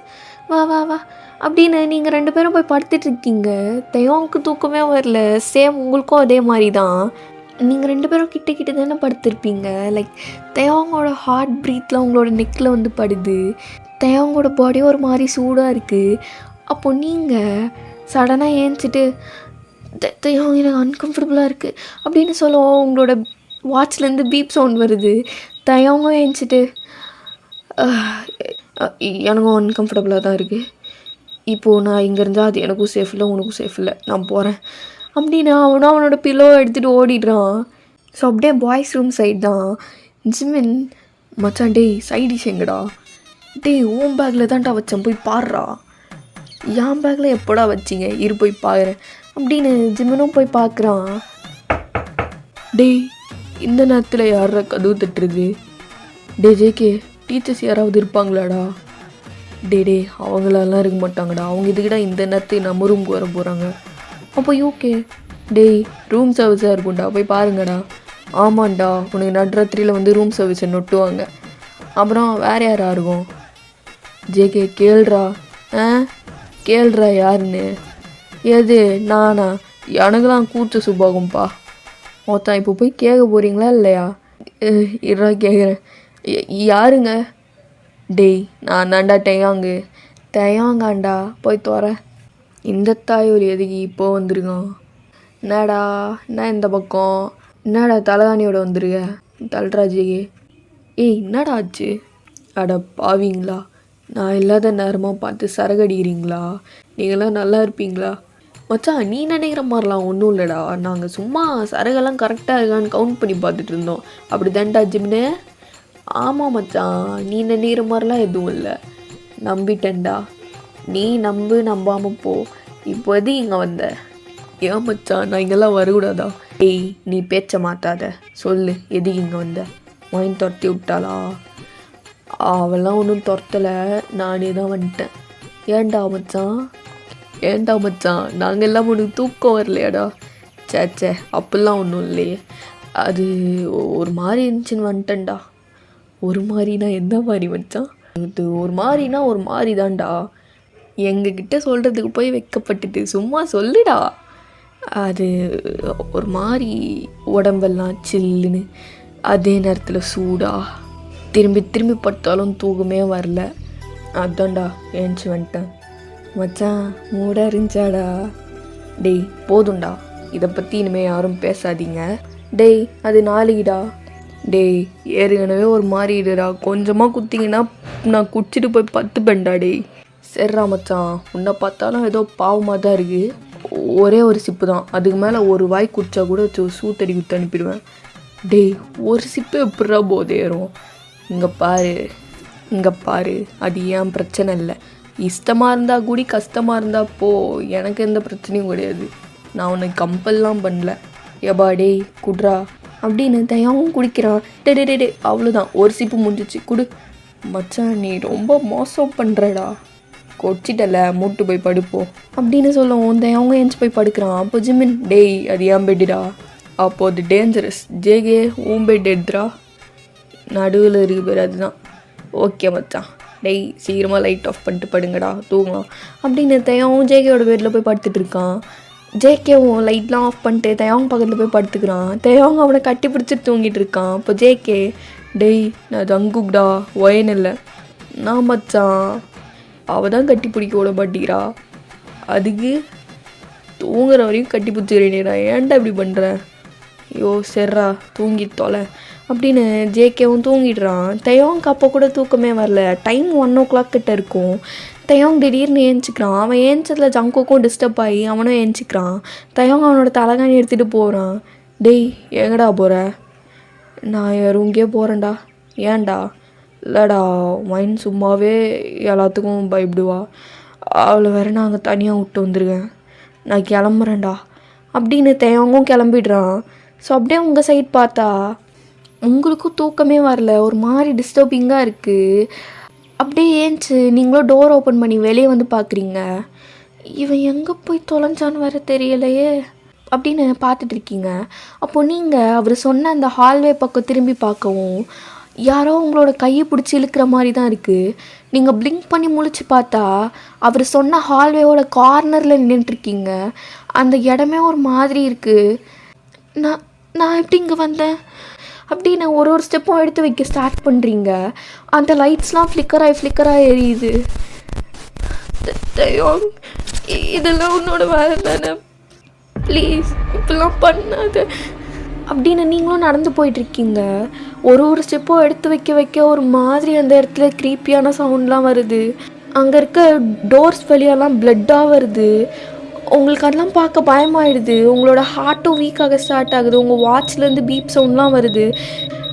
வா வா வா அப்படின்னு நீங்கள் 2 பேரும் போய் படுத்துட்ருக்கீங்க. தையாவுக்கு தூக்கமே வரல. சேம் உங்களுக்கும் அதே மாதிரி தான். நீங்கள் 2 பேரும் கிட்ட தானே படுத்திருப்பீங்க. லைக் தையாவோட ஹார்ட் ப்ரீத்தில் உங்களோட நெக்கில் வந்து படுது. தையாவோட பாடி ஒரு மாதிரி சூடாக இருக்குது. அப்போ நீங்கள் சடனாக ஏஞ்சிட்டு தையாவும் எனக்கு அன்கம்ஃபர்டபுளாக இருக்குது அப்படின்னு சொல்லுவோம். உங்களோட வாட்ச்லேருந்து பீப் சவுண்ட் வருது. தையாவும் ஏஞ்சிட்டு எனக்கும் அன்கம்ஃபர்டபுளாக தான் இருக்குது, இப்போது நான் இங்கே இருந்தால் அது எனக்கும் சேஃப் இல்லை, உனக்கும் சேஃப் இல்லை, நான் போகிறேன் அப்படின்னு அவனோட பில்லோ எடுத்துகிட்டு ஓடிடுறான். ஸோ அப்படியே பாய்ஸ் ரூம் சைடு தான். ஜிமின், மச்சான் டேய் சைடிஷ் எங்கடா? உன் பேக்கில் தான்டா வச்சேன், போய் பாடுறா. என் பேக்கில் எப்போடா வச்சிங்க, இரு போய் பாக்குறேன் அப்படின்னு ஜிமினும் போய் பார்க்குறான். இந்த நேரத்தில் யாரா கதவு தட்டுறது? ஜேகே, டீச்சர்ஸ் யாராவது இருப்பாங்களாடா? அவங்களெல்லாம் இருக்க மாட்டாங்கடா, அவங்க இதுக்கிட்ட இந்த நேரத்துக்கு நம்ம ரூமுக்கு வர போகிறாங்க. அப்போ யூகே, ரூம் சர்வீஸாக இருக்கும்டா, போய் பாருங்கடா. ஆமாண்டா, உனக்கு நடுராத்திரியில் வந்து ரூம் சர்வீஸை நொட்டுவாங்க. அப்புறம் வேறு யாராக இருக்கும்? ஜேகே, கேள்றா. கேள்றா யாருன்னு. எது, நானா? எனக்குலாம் கூச்ச சுபாகும்பா. மொத்தம் இப்போ போய் கேட்க போகிறீங்களா இல்லையா? இருடா கேட்குறேன். யாருங்க? நான் தாண்டா தையாங்காண்டா, போய் தோற. இந்த தாய் ஒரு எதுக்கு இப்போ வந்துருக்கான்? என்னடா, என்ன இந்த பக்கம்? என்னடா தலைகாணியோட வந்துருக்க? தல்ராஜிக்கு என்னடா ஆச்சு? அட பாவீங்களா, நான் இல்லாத நேரமாக பார்த்து சரகடிக்கிறீங்களா? நீங்களாம் நல்லா இருப்பீங்களா? மச்சான், நீ நினைக்கிற மாதிரிலாம் ஒன்றும் இல்லைடா, நாங்கள் சும்மா சரகெல்லாம் கரெக்டாக இருக்கான்னு கவுண்ட் பண்ணி பார்த்துட்டு இருந்தோம். அப்படி தான்டா ஜிம்னு? ஆமாம் மச்சான், நீ நினைக்கிற மாதிரிலாம் எதுவும் இல்லை, நம்பிட்டேன்டா. நீ நம்பாமல் போ. இப்போ எது இங்கே வந்த? ஏன் மச்சான், நான் இங்கெல்லாம் வரக்கூடாதா? நீ பேச்ச மாற்றாத, சொல்லு எதுக்கு இங்கே வந்த? மைண்ட் துரத்தி விட்டாளா? அவெல்லாம் ஒன்றும் துரத்தலை, நானே தான் வந்துட்டேன். ஏன்டா மச்சான் ஏன்டா மச்சான் நாங்கள் எல்லாம் உனக்கு தூக்கம் வரலையாடா? சேச்சே அப்படிலாம் ஒன்றும் இல்லையே. அது ஒரு மாதிரி இருந்துச்சுன்னு வந்துட்டேன்டா. ஒரு மாதிரினா எந்த மாதிரி மச்சான்? இது ஒரு மாதிரினா ஒரு மாதிரி தான்டா. எங்ககிட்ட சொல்கிறதுக்கு போய் வைக்கப்பட்டுட்டு சும்மா சொல்லுடா. அது ஒரு மாதிரி உடம்பெல்லாம் சில்லுன்னு, அதே நேரத்தில் சூடா, திரும்பி திரும்பி பட்டாலும் தூக்கமே வரல. அதான்டா ஏஞ்சி வந்துட்டேன். மச்சான் மூடாக இருந்துச்சாடா? டேய் போதும்டா, இதை பற்றி இனிமேல் யாரும் பேசாதீங்க. டேய் அது நாளைக்குடா. டேய் ஏற்கனவே ஒரு மாதிரி இடா, கொஞ்சமாக குத்திங்கன்னா நான் குடிச்சிட்டு போய் 10 பெண்டா. டேய் சரிடா மச்சான், உன்னை பார்த்தாலும் ஏதோ பாவமாக தான் இருக்குது. ஒரே ஒரு சிப்பு தான், அதுக்கு மேலே ஒரு வாய் குடிச்சா கூட சூத்தடி குத்து அனுப்பிடுவேன். டேய் ஒரு சிப்பு எப்படிடா போதேறும்? இங்கே பாரு அது ஏன் பிரச்சனை இல்லை. இஷ்டமாக இருந்தால் கூடி, கஷ்டமாக இருந்தால் போ, எனக்கு எந்த பிரச்சனையும் கிடையாது. நான் உனக்கு கம்பல்லாம் பண்ணல. ஏபா டேய் குட்ரா அப்படின்னு தயாவும் குடிக்கிறான். டே அவ்வளோதான், ஒரு சிப்பு முடிஞ்சிச்சு, குடு. மச்சான் நீ ரொம்ப மோசம் பண்ணுறடா. கொச்சிட்டல, மூட்டு போய் படுப்போம் அப்படின்னு சொல்லவும் தயாவும் ஏஞ்சி போய் படுக்கிறான். அப்போ ஜிமின் டேய் அது ஏன் பெட்டுடா? அப்போ அது டேஞ்சரஸ். ஜேகே உன் பெட் எடுத்துடா, நடுவில் இருக்கு பேர் அதுதான். ஓகே மச்சான், டேய் சீக்கிரமாக லைட் ஆஃப் பண்ணிட்டு படுங்கடா, தூங்கலாம் அப்படின்னு தயாவும் ஜேகேயோட பேரில் போய் படுத்துட்டு இருக்கான். ஜேகேவும் லைட்லாம் ஆஃப் பண்ணிட்டு தயாவும் பக்கத்தில் போய் படுத்துக்கிறான். தயாவும் அவனை கட்டி பிடிச்சிட்டு தூங்கிட்டு இருக்கான். இப்போ ஜேகே டேய் நான் தங்குடா, ஒயன் இல்லை. நான் மச்சான் அவள் தான் கட்டி பிடிக்க விட மாட்டேங்கிறா, அதுக்கு தூங்குற வரையும் கட்டி பிடிச்சிக்கிறேன்டா, ஏன்டா இப்படி பண்ணுறேன்? ஐயோ சரிடா தூங்கிட்டு தொலை அப்படின்னு ஜேகேவும் தூங்கிடுறான். தயாவுக்கு அப்போ கூட தூக்கமே வரல. டைம் 1 o'clock கிட்ட இருக்கும். தயாங் திடீர்னு ஏஞ்சிக்கிறான். அவன் ஏஞ்சதில் ஜங்குக்கும் டிஸ்டர்ப் ஆகி அவனும் ஏஞ்சிக்கிறான். தயாங் அவனோட தலைகாணி எடுத்துகிட்டு போகிறான். டேய் எங்கடா போகிற? நான் என் ரூம்கே போகிறேன்டா. ஏன்டா? இல்லைடா மைன் சும்மாவே எல்லாத்துக்கும் பயப்படுவா, அவளை வேற நாங்கள் தனியாக விட்டு வந்துருக்கேன், நான் கிளம்புறேன்டா அப்படின்னு தயாங்கும் கிளம்பிடுறான். ஸோ அப்படியே உங்கள் சைட் பார்த்தா உங்களுக்கும் தூக்கமே வரல, ஒரு மாதிரி டிஸ்டர்பிங்காக இருக்குது. அப்படியே ஏஞ்சி நீங்களும் டோர் ஓப்பன் பண்ணி வெளியே வந்து பார்க்குறீங்க. இவன் எங்கே போய் தொலைஞ்சான்னு வேறு தெரியலையே அப்படின்னு பார்த்துட்டு இருக்கீங்க. அப்போது நீங்கள் அவர் சொன்ன அந்த ஹால்வே பக்கம் திரும்பி பார்க்கவும் யாரோ உங்களோட கையை பிடிச்சி இழுக்கிற மாதிரி தான் இருக்குது. நீங்கள் பிளிங்க் பண்ணி முழிச்சு பார்த்தா அவர் சொன்ன ஹால்வேவோட கார்னரில் நின்றுட்டுருக்கீங்க. அந்த இடமே ஒரு மாதிரி இருக்குது. நான் எப்படி இங்கே வந்தேன் அப்படின்னு ஒரு ஸ்டெப்பும் எடுத்து வைக்க ஸ்டார்ட் பண்ணுறீங்க. அந்த லைட்ஸ்லாம் ஃப்ளிக்கராக எரியுது. இதெல்லாம் உன்னோட வேலை தானே, ப்ளீஸ் இப்படிலாம் பண்ணாத அப்படின்னு நீங்களும் நடந்து போயிட்டுருக்கீங்க. ஒரு ஸ்டெப்பும் எடுத்து வைக்க ஒரு மாதிரி அந்த இடத்துல க்ரீப்பியான சவுண்ட்லாம் வருது. அங்கே இருக்க டோர்ஸ் வழியெல்லாம் பிளட்டாக வருது. உங்களுக்கு அதெல்லாம் பார்க்க பயமாயிடுது. உங்களோட ஹார்ட்டும் வீக்காக ஸ்டார்ட் ஆகுது. உங்கள் வாட்ச்லேருந்து பீப் சவுண்ட்லாம் வருது.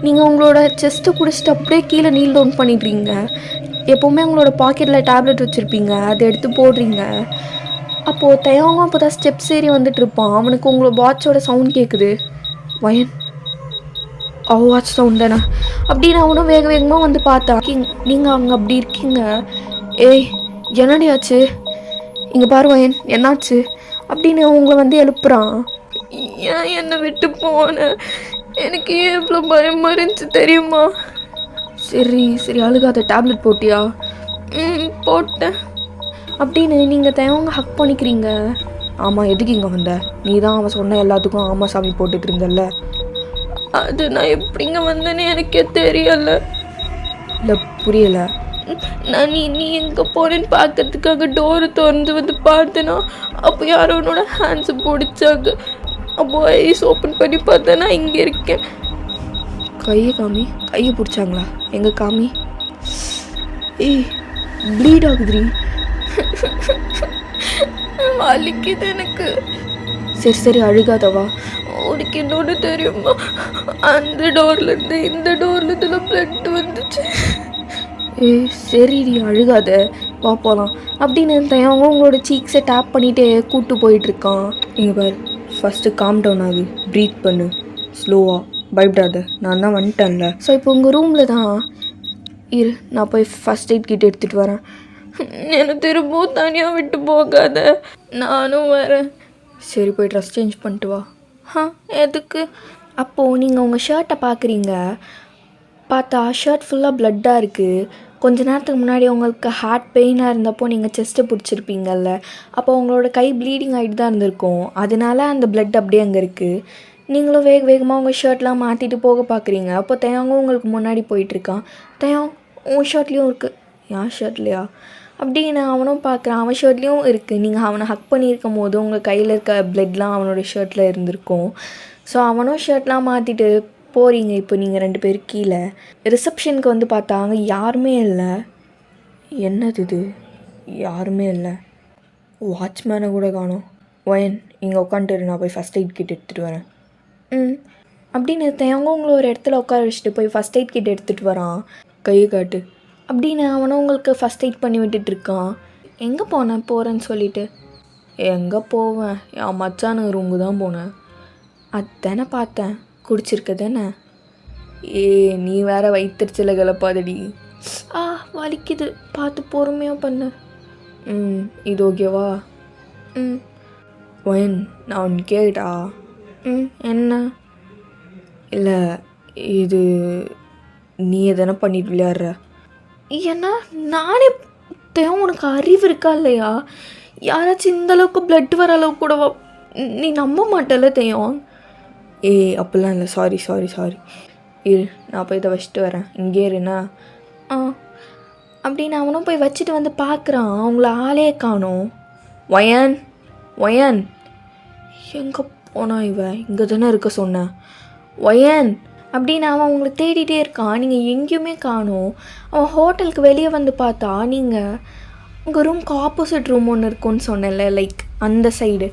நீங்கள் உங்களோட செஸ்ட்டு பிடிச்சிட்டு அப்படியே கீழே நீல் டவுன் பண்ணிடுறீங்க. எப்போவுமே உங்களோட பாக்கெட்டில் டேப்லெட் வச்சுருப்பீங்க, அதை எடுத்து போடுறீங்க. அப்போது தயவங்க அப்போ தான் ஸ்டெப்ஸ் ஏறி வந்துட்டுருப்பான். அவனுக்கு உங்களோட வாட்சோட சவுண்ட் கேட்குது. வயன் வாட்ச் சவுண்ட் தானே அப்படின்னு அவனும் வேகமாக வந்து பார்த்தா. நீங்கள் அங்கே அப்படி இருக்கீங்க. ஏய் என்னடியாச்சு, இங்கே பாரு வயன் என்னாச்சு அப்படின்னு உங்களை வந்து எழுப்புறான். ஏன் என்னை விட்டு போனேன், எனக்கு ஏன் இவ்வளோ பயமாக இருந்துச்சு தெரியுமா? சரி அழுகாத, டேப்லெட் போட்டியா? போட்டேன் அப்படின்னு நீங்கள் தயவங்க ஹக் பண்ணிக்கிறீங்க. ஆமாம் எதுக்கு இங்கே வந்த? நீ தான் அவன் சொன்ன எல்லாத்துக்கும் ஆமாம் சாமி போட்டுட்டு இருந்தல்ல. அது நான் எப்படிங்க வந்தேன்னு எனக்கே தெரியலை. இல்லை புரியலை. நான் நீ எங்கே போனேன்னு பார்க்கறதுக்காக டோரு திறந்து வந்து பார்த்தேன்னா அப்போ யாரோ உன்னோட ஹேண்ட்ஸை பிடிச்சாங்க. அப்போ ஐஸ் ஓப்பன் பண்ணி பார்த்தேன், நான் இங்கே இருக்கேன். கையை பிடிச்சாங்களா? எங்கே காமி. ஏய் ப்ளீட் ஆகுதுரி. வலிக்குது எனக்கு. சரி அழுகாதவா. உனக்கு இன்னொன்று தெரியுமா, அந்த டோர்லேருந்து இந்த டோர்லேருந்து பிளட் வந்துச்சு. சரிடி அழுகாத, வா போகலாம் அப்படின்னு தயவங்க உங்களோட சீக்ஸை டேப் பண்ணிகிட்டே கூப்பிட்டு போயிட்டுருக்கான். நீங்கள் பாரு, ஃபஸ்ட்டு காம் டவுன் ஆகு, ப்ரீத் பண்ணு ஸ்லோவாக, பயப்படாத, நான் தான் வந்துட்டேன்ல. ஸோ இப்போ உங்கள் ரூமில் தான் இரு, நான் போய் ஃபஸ்ட் எய்ட் கிட் எடுத்துகிட்டு வரேன். என்னை திரும்பவும் தனியாக விட்டு போகாத, நானும் வரேன். சரி, போய் ட்ரெஸ் சேஞ்ச் பண்ணிட்டு வா. எதுக்கு? அப்போது நீங்கள் உங்கள் ஷர்ட்டை பார்க்குறீங்க. பார்த்தா ஷர்ட் ஃபுல்லாக ப்ளட்டாக இருக்குது. கொஞ்ச நேரத்துக்கு முன்னாடி உங்களுக்கு ஹார்ட் பெயினாக இருந்தப்போ நீங்கள் செஸ்ட்டை பிடிச்சிருப்பீங்கல்ல, அப்போ உங்களோட கை ப்ளீடிங் ஆகிட்டு தான் இருந்திருக்கும். அதனால அந்த ப்ளட் அப்படியே அங்கே இருக்குது. நீங்களும் வேகமாக உங்கள் ஷர்ட்லாம் மாற்றிட்டு போக பார்க்குறீங்க. அப்போ தயங்கும் உங்களுக்கு முன்னாடி போயிட்டுருக்கான். தயம், உன் ஷர்ட்லேயும் இருக்குது. என் ஷர்ட்லையா அப்படின்னு அவனும் பார்க்குறான். அவன் ஷர்ட்லேயும் இருக்குது. நீங்கள் அவனை ஹக் பண்ணியிருக்கும் போது உங்கள் கையில் இருக்க ப்ளட்லாம் அவனோட ஷர்ட்டில் இருந்திருக்கும். ஸோ அவனும் ஷர்ட்லாம் மாற்றிட்டு போகிறீங்க. இப்போ நீங்கள் 2 பேர் கீழே ரிசப்ஷனுக்கு வந்து பார்த்தாங்க. யாருமே இல்லை. என்னது இது? யாருமே இல்லை. வாட்ச்மேனை கூட காணோம். ஒயன், இங்கே உட்காந்துட்டு நான் போய் ஃபஸ்ட் எய்ட் கிட் எடுத்துகிட்டு வரேன். அப்படின்னு தேவங்க உங்களை ஒரு இடத்துல உட்கார வச்சுட்டு போய் ஃபஸ்ட் எய்ட் கிட் எடுத்துகிட்டு வரான். கையை காட்டு அப்படின்னு அவனும் உங்களுக்கு ஃபஸ்ட் எய்ட் பண்ணி விட்டுட்ருக்கான். எங்கே போகிறேன்னு சொல்லிவிட்டு. எங்கே போவேன், என் மச்சான ரூமுக்கு தான் போனேன். அதானே பார்த்தேன், குடிச்சிருக்க தானே. நீ வேற வயிற்றுச்சில கிளப்பாதடி. வலிக்குது, பார்த்து பொறுமையாக பண்ணு. இது ஓகேவா? ஒயன், நான் ஒன்று கேட்டா? என்ன? இல்லை, இது நீ எதனா பண்ணிட்டு விளையாடுற? ஏன்னா நானே தேவை. உனக்கு அறிவு இருக்கா இல்லையா? யாராச்சும் இந்தளவுக்கு ப்ளட் வர அளவுக்கு கூட நீ நம்ப மாட்டல தேயம். அப்படிலாம் இல்லை. சாரி. இரு, நான் போய் இதை வச்சுட்டு வரேன். இங்கே இருண்ணா. அப்படின்னு அவனும் போய் வச்சுட்டு வந்து பார்க்குறான். அவங்கள ஆளே காணோம். ஒயன் எங்கே போனா இவ? இங்கே தானே இருக்க சொன்னேன். ஒயன் அப்படின்னு அவன் அவங்கள தேடிட்டே இருக்கான். நீங்கள் எங்கேயுமே காணோம். அவன் ஹோட்டலுக்கு வெளியே வந்து பார்த்தா நீங்கள் உங்கள் ரூம்க்கு ஆப்போசிட் ரூம் ஒன்று இருக்குன்னு சொன்னேன்ல, லைக் அந்த சைடு,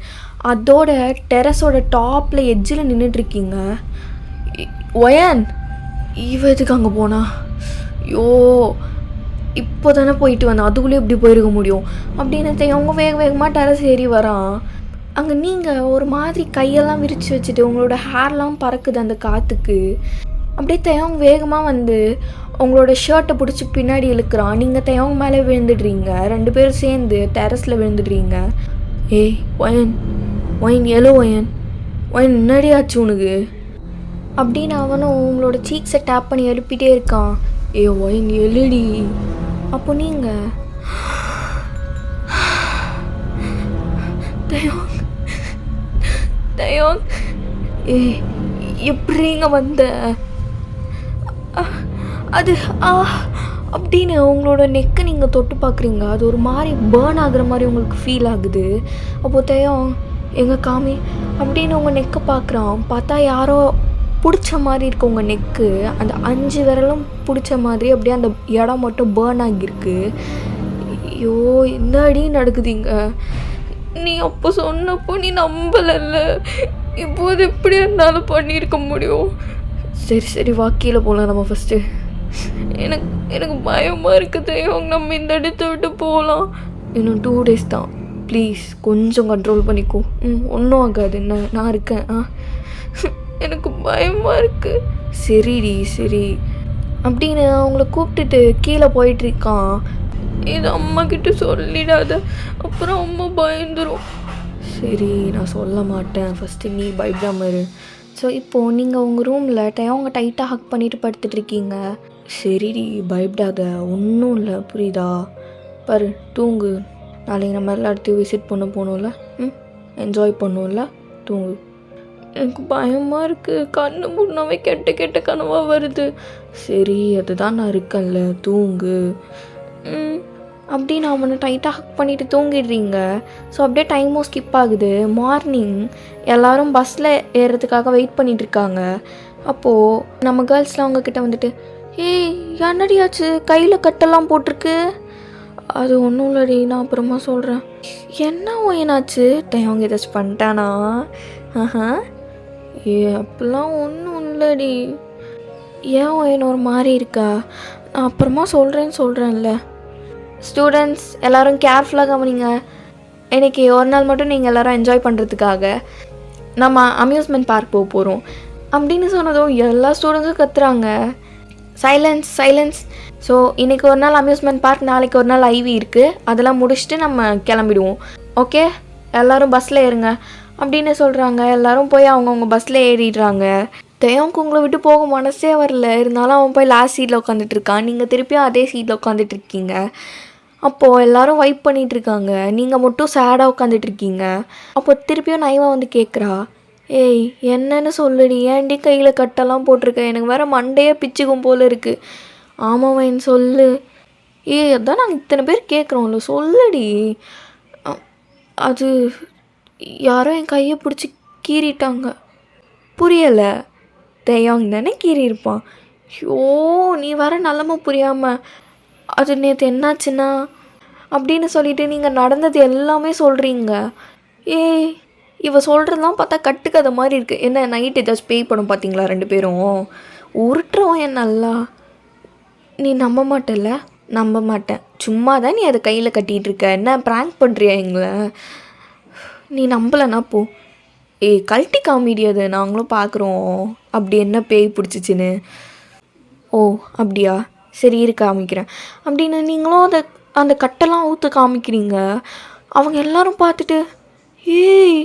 அதோட டெரஸோட டாப்பில் எட்ஜில் நின்றுட்டுருக்கீங்க. ஒயன், இவ எதுக்கு அங்கே போனா? இப்போ தானே போயிட்டு வந்தேன், அதுக்குள்ளேயே இப்படி போயிருக்க முடியும் அப்படின்னு அவங்க வேகமாக டெரஸ் ஏறி வரான். அங்கே நீங்கள் ஒரு மாதிரி கையெல்லாம் விரித்து வச்சுட்டு உங்களோட ஹேர்லாம் பறக்குது அந்த காற்றுக்கு. அப்படியே தேவங்க வேகமாக வந்து உங்களோட ஷர்ட்டை பிடிச்சி பின்னாடி இழுக்கிறான். நீங்கள் தேவங்க மேலே விழுந்துடுறீங்க. 2 பேரும் சேர்ந்து டெரஸில் விழுந்துடுறீங்க. ஒயன் எலோ ஒயன் முன்னாடி ஆச்சு உனக்கு அப்படின்னு அவனும் உங்களோட சீக்ஸை டேப் பண்ணி எழுப்பிட்டே இருக்கான். ஒயன் எழுடி. அப்போ நீங்கள் தயோங் எப்படிங்க வந்த? அது அப்படின்னு உங்களோட நெக்கை நீங்கள் தொட்டு பார்க்குறீங்க. அது ஒரு மாதிரி பேர்ன் ஆகுற மாதிரி உங்களுக்கு ஃபீல் ஆகுது. அப்போது தயம் எங்கே காமி அப்படின்னு உங்கள் நெக்கை பார்க்குறான். பார்த்தா யாரோ பிடிச்ச மாதிரி இருக்கு உங்கள் நெக்கு. அந்த 5 விரலும் பிடிச்ச மாதிரி அப்படியே அந்த இடம் மட்டும் பேர்ன் ஆகியிருக்கு. என்னடி நடக்குதுங்க? நீ அப்போ சொன்னப்போ நீ நம்பலைல்ல, இப்போது எப்படி இருந்தாலும் பண்ணியிருக்க முடியும். சரி வா, கீழே போகலாம் நம்ம ஃபஸ்ட்டு. எனக்கு பயமாக இருக்குது. நம்ம இந்த இடத்த விட்டு போகலாம். இன்னும் 2 days தான். ப்ளீஸ் கொஞ்சம் கண்ட்ரோல் பண்ணிக்கோ. ஒன்றும் ஆகாது, நான் இருக்கேன். எனக்கு பயமாக இருக்குது. சரிடி சரி அப்படின்னு அவங்கள கூப்பிட்டுட்டு கீழே போயிட்டுருக்கான். இது அம்மா கிட்ட சொல்லிடாத, அப்புறம் அம்மா பயந்துரும். சரி, நான் சொல்ல மாட்டேன். ஃபஸ்ட்டு நீ பயப்படாம இரு. ஸோ இப்போது நீங்கள் உங்கள் ரூமில் அவங்க டைட்டாக ஹக் பண்ணிட்டு படுத்துட்ருக்கீங்க. சரிடி பயப்படாத, ஒன்றும் இல்லை, புரியுதா? பாரு, தூங்கு. நாளைக்கு நம்ம எல்லா இடத்தையும் விசிட் பண்ண போகணும்ல, என்ஜாய் பண்ணுவோம்ல, தூங்கு. எனக்கு பயமாக இருக்குது, கண்ணு முன்னாவே கெட்ட கனவாக வருது. சரி, அதுதான் நான் இருக்கேன்ல, தூங்கு. அப்படின்னு அவனை டைட்டாக ஹக் பண்ணிவிட்டு தூங்கிடுறீங்க. ஸோ அப்படியே டைமும் ஸ்கிப் ஆகுது. மார்னிங் எல்லோரும் பஸ்ஸில் ஏறுறதுக்காக வெயிட் பண்ணிகிட்ருக்காங்க. அப்போது நம்ம கேர்ள்ஸ்லாம் அவங்கக்கிட்ட வந்துட்டு, என்னடியாச்சு கையில் கட்டெல்லாம் போட்டிருக்கு? அது ஒன்றும் இல்லடி, நான் அப்புறமா சொல்கிறேன். என்ன ஒயனாச்சு? அவங்க ஏதாச்சும் பண்ணிட்டானா? அப்படிலாம் ஒன்றும் இல்லடி. ஏன் ஒயன் ஒரு மாதிரி இருக்கா? நான் அப்புறமா சொல்கிறேன்ல. ஸ்டூடெண்ட்ஸ் எல்லோரும் கேர்ஃபுல்லாக கவனிங்க. இன்றைக்கி ஒரு நாள் மட்டும் நீங்கள் எல்லோரும் என்ஜாய் பண்ணுறதுக்காக நம்ம அம்யூஸ்மெண்ட் பார்க் போக போகிறோம் அப்படின்னு சொன்னதும் எல்லா ஸ்டூடெண்ட்ஸும் கத்துறாங்க. Silence silence. ஸோ இன்றைக்கி ஒரு நாள் அம்யூஸ்மெண்ட் பார்க், நாளைக்கு ஒரு நாள் ஐவி இருக்குது. அதெல்லாம் முடிச்சுட்டு நம்ம கிளம்பிடுவோம். ஓகே, எல்லோரும் பஸ்ஸில் ஏறுங்க அப்படின்னு சொல்கிறாங்க. எல்லோரும் போய் அவங்கவுங்க பஸ்ஸில் ஏறிடுறாங்க. தேவனுக்கு உங்களை விட்டு போக மனசே வரல. இருந்தாலும் அவன் போய் லாஸ்ட் சீட்டில் உட்காந்துட்ருக்கான். நீங்கள் திருப்பியும் அதே சீட்டில் உட்காந்துட்ருக்கீங்க. அப்போது எல்லோரும் வைப் பண்ணிகிட்ருக்காங்க. நீங்கள் மட்டும் சேடாக உட்காந்துட்ருக்கீங்க. அப்போ திருப்பியும் நைவா வந்து கேட்குறா, ஏய் என்னன்னு சொல்லுடி, ஏன்டி கையில் கட்டெல்லாம் போட்டிருக்க, எனக்கு வேறு மண்டையே பிச்சுக்கும் போல் இருக்குது. ஆமாம் சொல்லு. ஏய் அதான் நாங்கள் இத்தனை பேர் கேட்குறோம்ல, சொல்லுடி. அது யாரோ என் கையை பிடிச்சி கீறிட்டாங்க. புரியலை. தேயாங் தானே கீறி இருப்பான். ஐயோ நீ வர நிலமை புரியாமல், அது நேற்று என்னாச்சுன்னா அப்படின்னு சொல்லிட்டு நீங்கள் நடந்தது எல்லாமே சொல்கிறீங்க. ஏய் இவ சொல்கிறதெல்லாம் பார்த்தா கட்டுக்கதை மாதிரி இருக்குது. என்ன நைட்டு ஏதாச்சும் பேய் படம் பார்த்தீங்களா 2 பேரும்? உருட்டுறோம் என் நல்லா. நீ நம்ப மாட்டேல்ல? நம்ப மாட்டேன். சும்மா தான் நீ அதை கையில் கட்டிகிட்டு இருக்க. என்ன ப்ராங்க் பண்ணுறியா எங்களை? நீ நம்பலைன்னா போ. ஏய் கழட்டி காமெடி அது, நாங்களும் பார்க்குறோம் அப்படி என்ன பேய் பிடிச்சிச்சின்னு. ஓ அப்படியா, சரி இரு காமிக்கிறேன் அப்படின்னு நீங்களும் அந்த கட்டெல்லாம் ஊற்று காமிக்கிறீங்க. அவங்க எல்லாரும் பார்த்துட்டு, ஏய்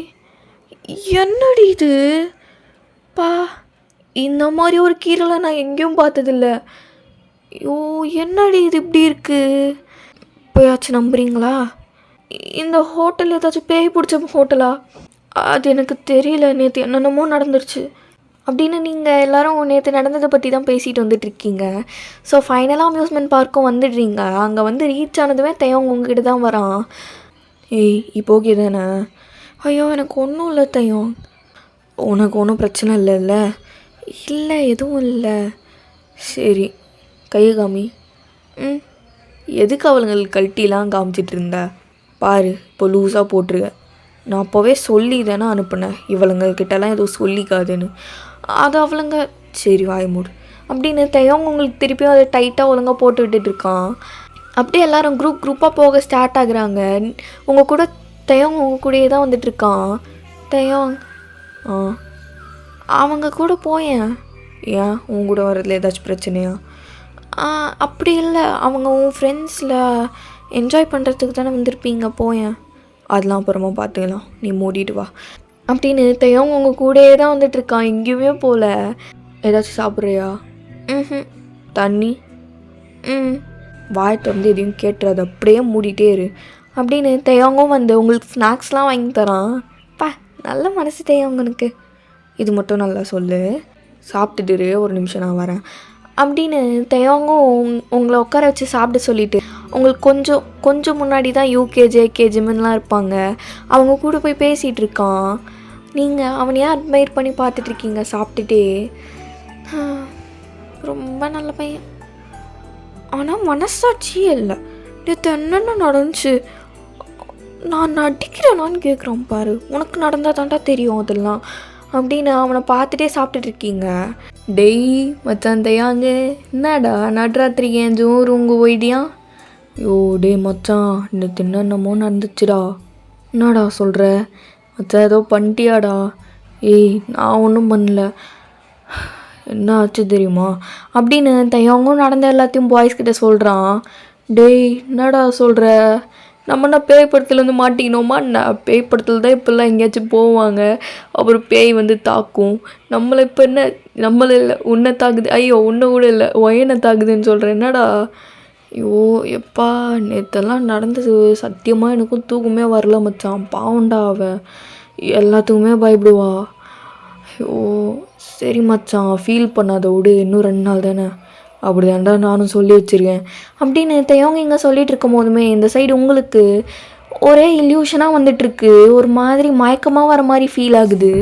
என்னடி இது பா, இந்த மாதிரி ஒரு கீரலை நான் எங்கேயும் பார்த்ததில்ல. ஐயோ என்னடி இது இப்படி இருக்குது? போயாச்சும் நம்புறீங்களா? இந்த ஹோட்டல் ஏதாச்சும் பேய் பிடிச்ச ஹோட்டலா? அது எனக்கு தெரியல, நேற்று என்னென்னமோ நடந்துருச்சு அப்படின்னு நீங்கள் எல்லோரும் நேற்று நடந்ததை பற்றி தான் பேசிகிட்டு வந்துட்டுருக்கீங்க. ஸோ ஃபைனலாக அம்யூஸ்மெண்ட் பார்க்கும் வந்துடுறீங்க. அங்கே வந்து ரீச் ஆனதுமே தையவங்க உங்ககிட்ட தான் வரான். ஏய் இப்போ ஓகே தானே? ஐயோ எனக்கு ஒன்றும் இல்லை தையம். உனக்கு ஒன்றும் பிரச்சனை இல்லைல்ல? இல்லை எதுவும் இல்லை. சரி கையை காமி. எதுக்கு அவளுங்களுக்கு கழட்டிலாம் காமிச்சிட்டு இருந்த? பாரு இப்போ லூஸாக போட்டிருக்க. நான் அப்போவே சொல்லி தானே அனுப்புனேன் இவளுங்கக்கிட்டலாம் எதுவும் சொல்லிக்காதுன்னு. அது அவளுங்க சரி வாய் மூடு அப்படின்னு தையவங்க உங்களுக்கு திருப்பியும் அதை டைட்டாக ஒழுங்காக போட்டு விட்டுட்ருக்கான். அப்படியே எல்லோரும் குரூப்பாக போக ஸ்டார்ட் ஆகுறாங்க. உங்கள் கூட தையவங்க உங்கள் கூடயே தான் வந்துட்டுருக்கான். தையவங் அவங்க கூட போயேன். ஏன் உன் கூட வரதுல ஏதாச்சும் பிரச்சனையா? அப்படி இல்லை, அவங்க உன் ஃப்ரெண்ட்ஸில் என்ஜாய் பண்ணுறதுக்கு தானே வந்திருப்பீங்க, போயேன். அதெல்லாம் அப்புறமா பார்த்துக்கலாம், நீ மூடிட்டு வா அப்படின்னு தையவங்க உங்கள் கூடயே தான் வந்துட்டுருக்கான். எங்கேயுமே போகல. ஏதாச்சும் சாப்பிட்றியா? தண்ணி? வாய் திறந்து எதையும் கேட்டுறது, அப்படியே மூடிட்டே இரு அப்படின்னு தையவங்க வந்து உங்களுக்கு ஸ்நாக்ஸ்லாம் வாங்கி தரான். பா நல்ல மனசு தையவங்கனுக்கு. இது மட்டும் நல்லா சொல்லு, சாப்பிட்டுட்டு ஒரு நிமிஷம் நான் வரேன் அப்படின்னு தையவங்க உங்களை உட்கார வச்சு சாப்பிட சொல்லிவிட்டு உங்களுக்கு கொஞ்சம் முன்னாடி தான் யூகேஜி கேஜிமென்லாம் இருப்பாங்க, அவங்க கூட போய் பேசிகிட்டு இருக்கான். நீங்கள் அவனையே அட்மையர் பண்ணி பார்த்துட்ருக்கீங்க சாப்பிட்டுட்டே. ரொம்ப நல்ல பையன். ஆனால் மனசாட்சியே இல்லை. நேற்று என்னென்ன நடந்துச்சு? நான் நடிக்கிறேனான்னு கேட்குறான் பாரு. உனக்கு நடந்தால் தாண்டா தெரியும் அதெல்லாம் அப்படின்னு அவனை பார்த்துட்டே சாப்பிட்டுட்ருக்கீங்க. டெய் மச்சான் தையாங்க, என்னடா நடுராத்திரிக்கு என் ரூங்கு போயிட்டியா? யோ டே மச்சான், நேற்று என்னென்னமோ நடந்துச்சுடா. என்னடா சொல்கிற மச்சான்? ஏதோ பண்ணிட்டியாடா? ஏய் நான் ஒன்றும் பண்ணல. என்ன ஆச்சு தெரியுமா அப்படின்னு தையவங்க நடந்த எல்லாத்தையும் பாய்ஸ்கிட்ட சொல்கிறான். டேய் என்னடா சொல்கிற? நம்ம என்ன பேய் படத்துலேருந்து மாட்டிக்கணுமா? பேய் படத்தில் தான் இப்போல்லாம் எங்கேயாச்சும் போவாங்க, அப்புறம் பேய் வந்து தாக்கும் நம்மளை. இப்போ என்ன நம்மளை இல்லை உன்னை தாக்குது. ஐயோ உன்னை கூட இல்லை ஒயனை தாக்குதுன்னு சொல்கிறேன். என்னடா? ஐயோ எப்பா நேற்றெல்லாம் நடந்தது சத்தியமாக எனக்கும் தூக்கமே வரல மச்சான். பாவண்டா அவன், எல்லாத்துக்குமே பயப்படுவா. ஐயோ சரி மச்சான் ஃபீல் பண்ணாத விடு, இன்னும் 2 நாள் தானே. அப்படி தாண்டா நானும் சொல்லி வச்சுருக்கேன் அப்படின்னு தையவங்க இங்கே சொல்லிகிட்டு இருக்கும் போதுமே இந்த சைடு உங்களுக்கு ஒரே இல்யூஷனாக வந்துட்டுருக்கு. ஒரு மாதிரி மயக்கமாக வர மாதிரி ஃபீல் ஆகுது.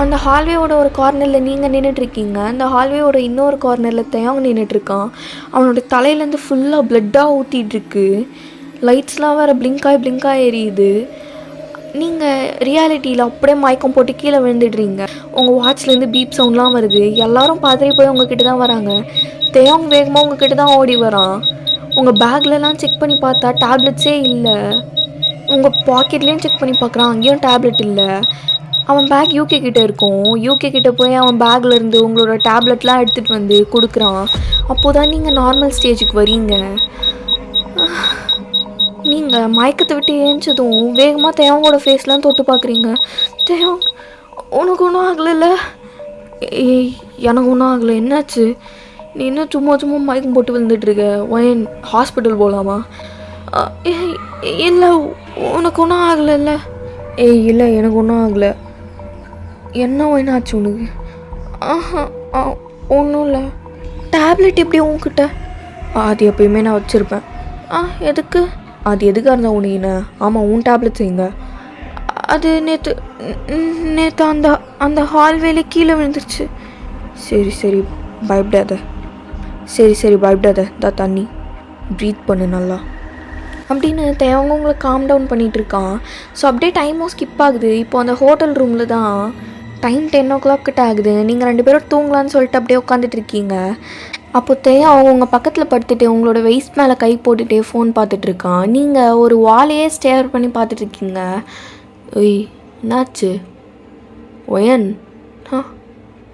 அந்த ஹால்வேவோட ஒரு கார்னரில் நீங்கள் நின்றுட்டுருக்கீங்க. அந்த ஹால்வேவோட இன்னொரு கார்னரில் தையவங்க நின்றுட்டுருக்கான். அவனோட தலையிலேருந்து ஃபுல்லாக ப்ளட்டாக ஊற்றிட்டுருக்கு. லைட்ஸ்லாம் வேறு பிளிங்காய் எரியுது. நீங்கள் ரியாலிட்டியில் அப்படியே மயக்கம் போட்டு கீழே விழுந்துடுறீங்க. உங்கள் வாட்ச்லேருந்து பீப் சவுண்ட்லாம் வருது. எல்லோரும் பார்த்துட்டே போய் உங்ககிட்ட தான் வராங்க. தேவங்க வேகமாக உங்ககிட்ட தான் ஓடி வரான். உங்கள் பேக்லலாம் செக் பண்ணி பார்த்தா டேப்லெட்ஸே இல்லை. உங்கள் பாக்கெட்லேயும் செக் பண்ணி பார்க்குறான், அங்கேயும் டேப்லெட் இல்லை. அவன் பேக் யூகே கிட்டே இருக்கும். யூகே கிட்டே போய் அவன் பேக்லேருந்து உங்களோட டேப்லெட்லாம் எடுத்துகிட்டு வந்து கொடுக்குறான். அப்போ தான் நீங்கள் நார்மல் ஸ்டேஜுக்கு வரீங்க. நீங்கள் மயக்கத்தை விட்டு ஏஞ்சதும் வேகமாக தேவங்கோட ஃபேஸ்லாம் தொட்டு பார்க்குறீங்க. தேவம், உனக்கு ஒன்றும் ஆகலைல்ல? ஏய், எனக்கு ஒன்றும் ஆகலை. என்னாச்சு? நீ என்ன சும்மா சும்மா மயக்கம் போட்டு விழுந்துட்டுருக்க? ஒயன் ஹாஸ்பிட்டல் போகலாமா? இல்லை, உனக்கு ஒன்றும் ஆகலைல்ல? ஏய், இல்லை, எனக்கு ஒன்றும் ஆகலை. என்ன ஆச்சு உனக்கு? ஒன்றும் இல்லை. டேப்லெட் எப்படி உங்ககிட்ட? அது எப்பயுமே நான் வச்சுருப்பேன். எதுக்கு? அது எதுக்காக இருந்தால் உனக்கு என்ன? ஆமாம், உன் டேப்லெட் செய்யுங்க. அது நேற்று அந்த ஹால்வேலே கீழே விழுந்துருச்சு. சரி பயப்படாத. சரி பயப்படாத. தான் தண்ணி ப்ரீத் பண்ணு நல்லா அப்படின்னு தேவங்க உங்களை காம் டவுன் பண்ணிகிட்டு இருக்கான். ஸோ அப்படியே டைமும் ஸ்கிப் ஆகுது. இப்போ அந்த ஹோட்டல் ரூமில் தான் டைம் 10 o'clock கிட்ட ஆகுது. நீங்கள் 2 பேரும் தூங்கலான்னு சொல்லிட்டு அப்படியே உட்காந்துட்டு இருக்கீங்க. அப்போ அவங்க உங்கள் பக்கத்தில் படுத்துட்டு உங்களோட வெயிஸ்ட் மேலே கை போட்டுகிட்டே ஃபோன் பார்த்துட்ருக்கான். நீங்கள் ஒரு வாலையே ஸ்டேர் பண்ணி பார்த்துட்ருக்கீங்க. ஒய், என்னாச்சு ஒயன்?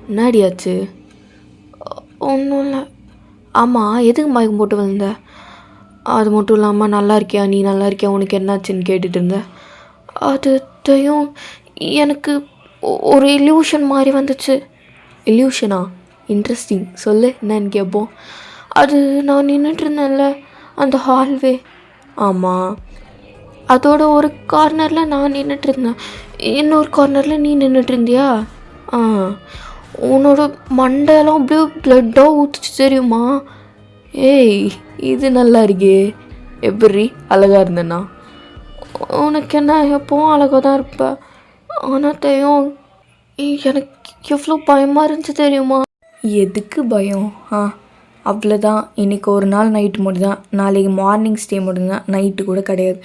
என்னாடியாச்சு? ஒன்றும் இல்லை. ஆமாம், எதுக்கு மயக்கம் போட்டு வந்த? அது மட்டும் இல்லாமல் நல்லா இருக்கியா? நீ நல்லா இருக்கியா? உனக்கு என்னாச்சுன்னு கேட்டுட்டு இருந்தேன். அது எனக்கு ஒரு இல்யூஷன் மாதிரி வந்துச்சு. இல்யூஷனா? இன்ட்ரெஸ்டிங், சொல்லு என்னன்னு கேட்போம். அது நான் நின்றுட்டு இருந்தேன்ல அந்த ஹால்வே. ஆமாம், அதோட ஒரு கார்னரில் நான் நின்றுட்டு இருந்தேன், இன்னொரு கார்னரில் நீ நின்றுட்டு இருந்தியா? உன்னோட மண்டையெல்லாம் அப்படியே ப்ளட்டாக ஊற்றுச்சு தெரியுமா? ஏய், இது நல்லா இருக்கே. எப்படி அழகாக இருந்தேன்னா? உனக்கு என்ன, எப்போவும் அழகாக தான் இருப்பேன். ஆனால் எனக்கு எவ்வளோ பயமாக இருந்துச்சு தெரியுமா? எதுக்கு பயம்? அவ்வளோதான். இன்றைக்கி ஒரு நாள் நைட்டு மட்டும் தான். நாளைக்கு மார்னிங் ஸ்டே மட்டும் தான், நைட்டு கூட கிடையாது.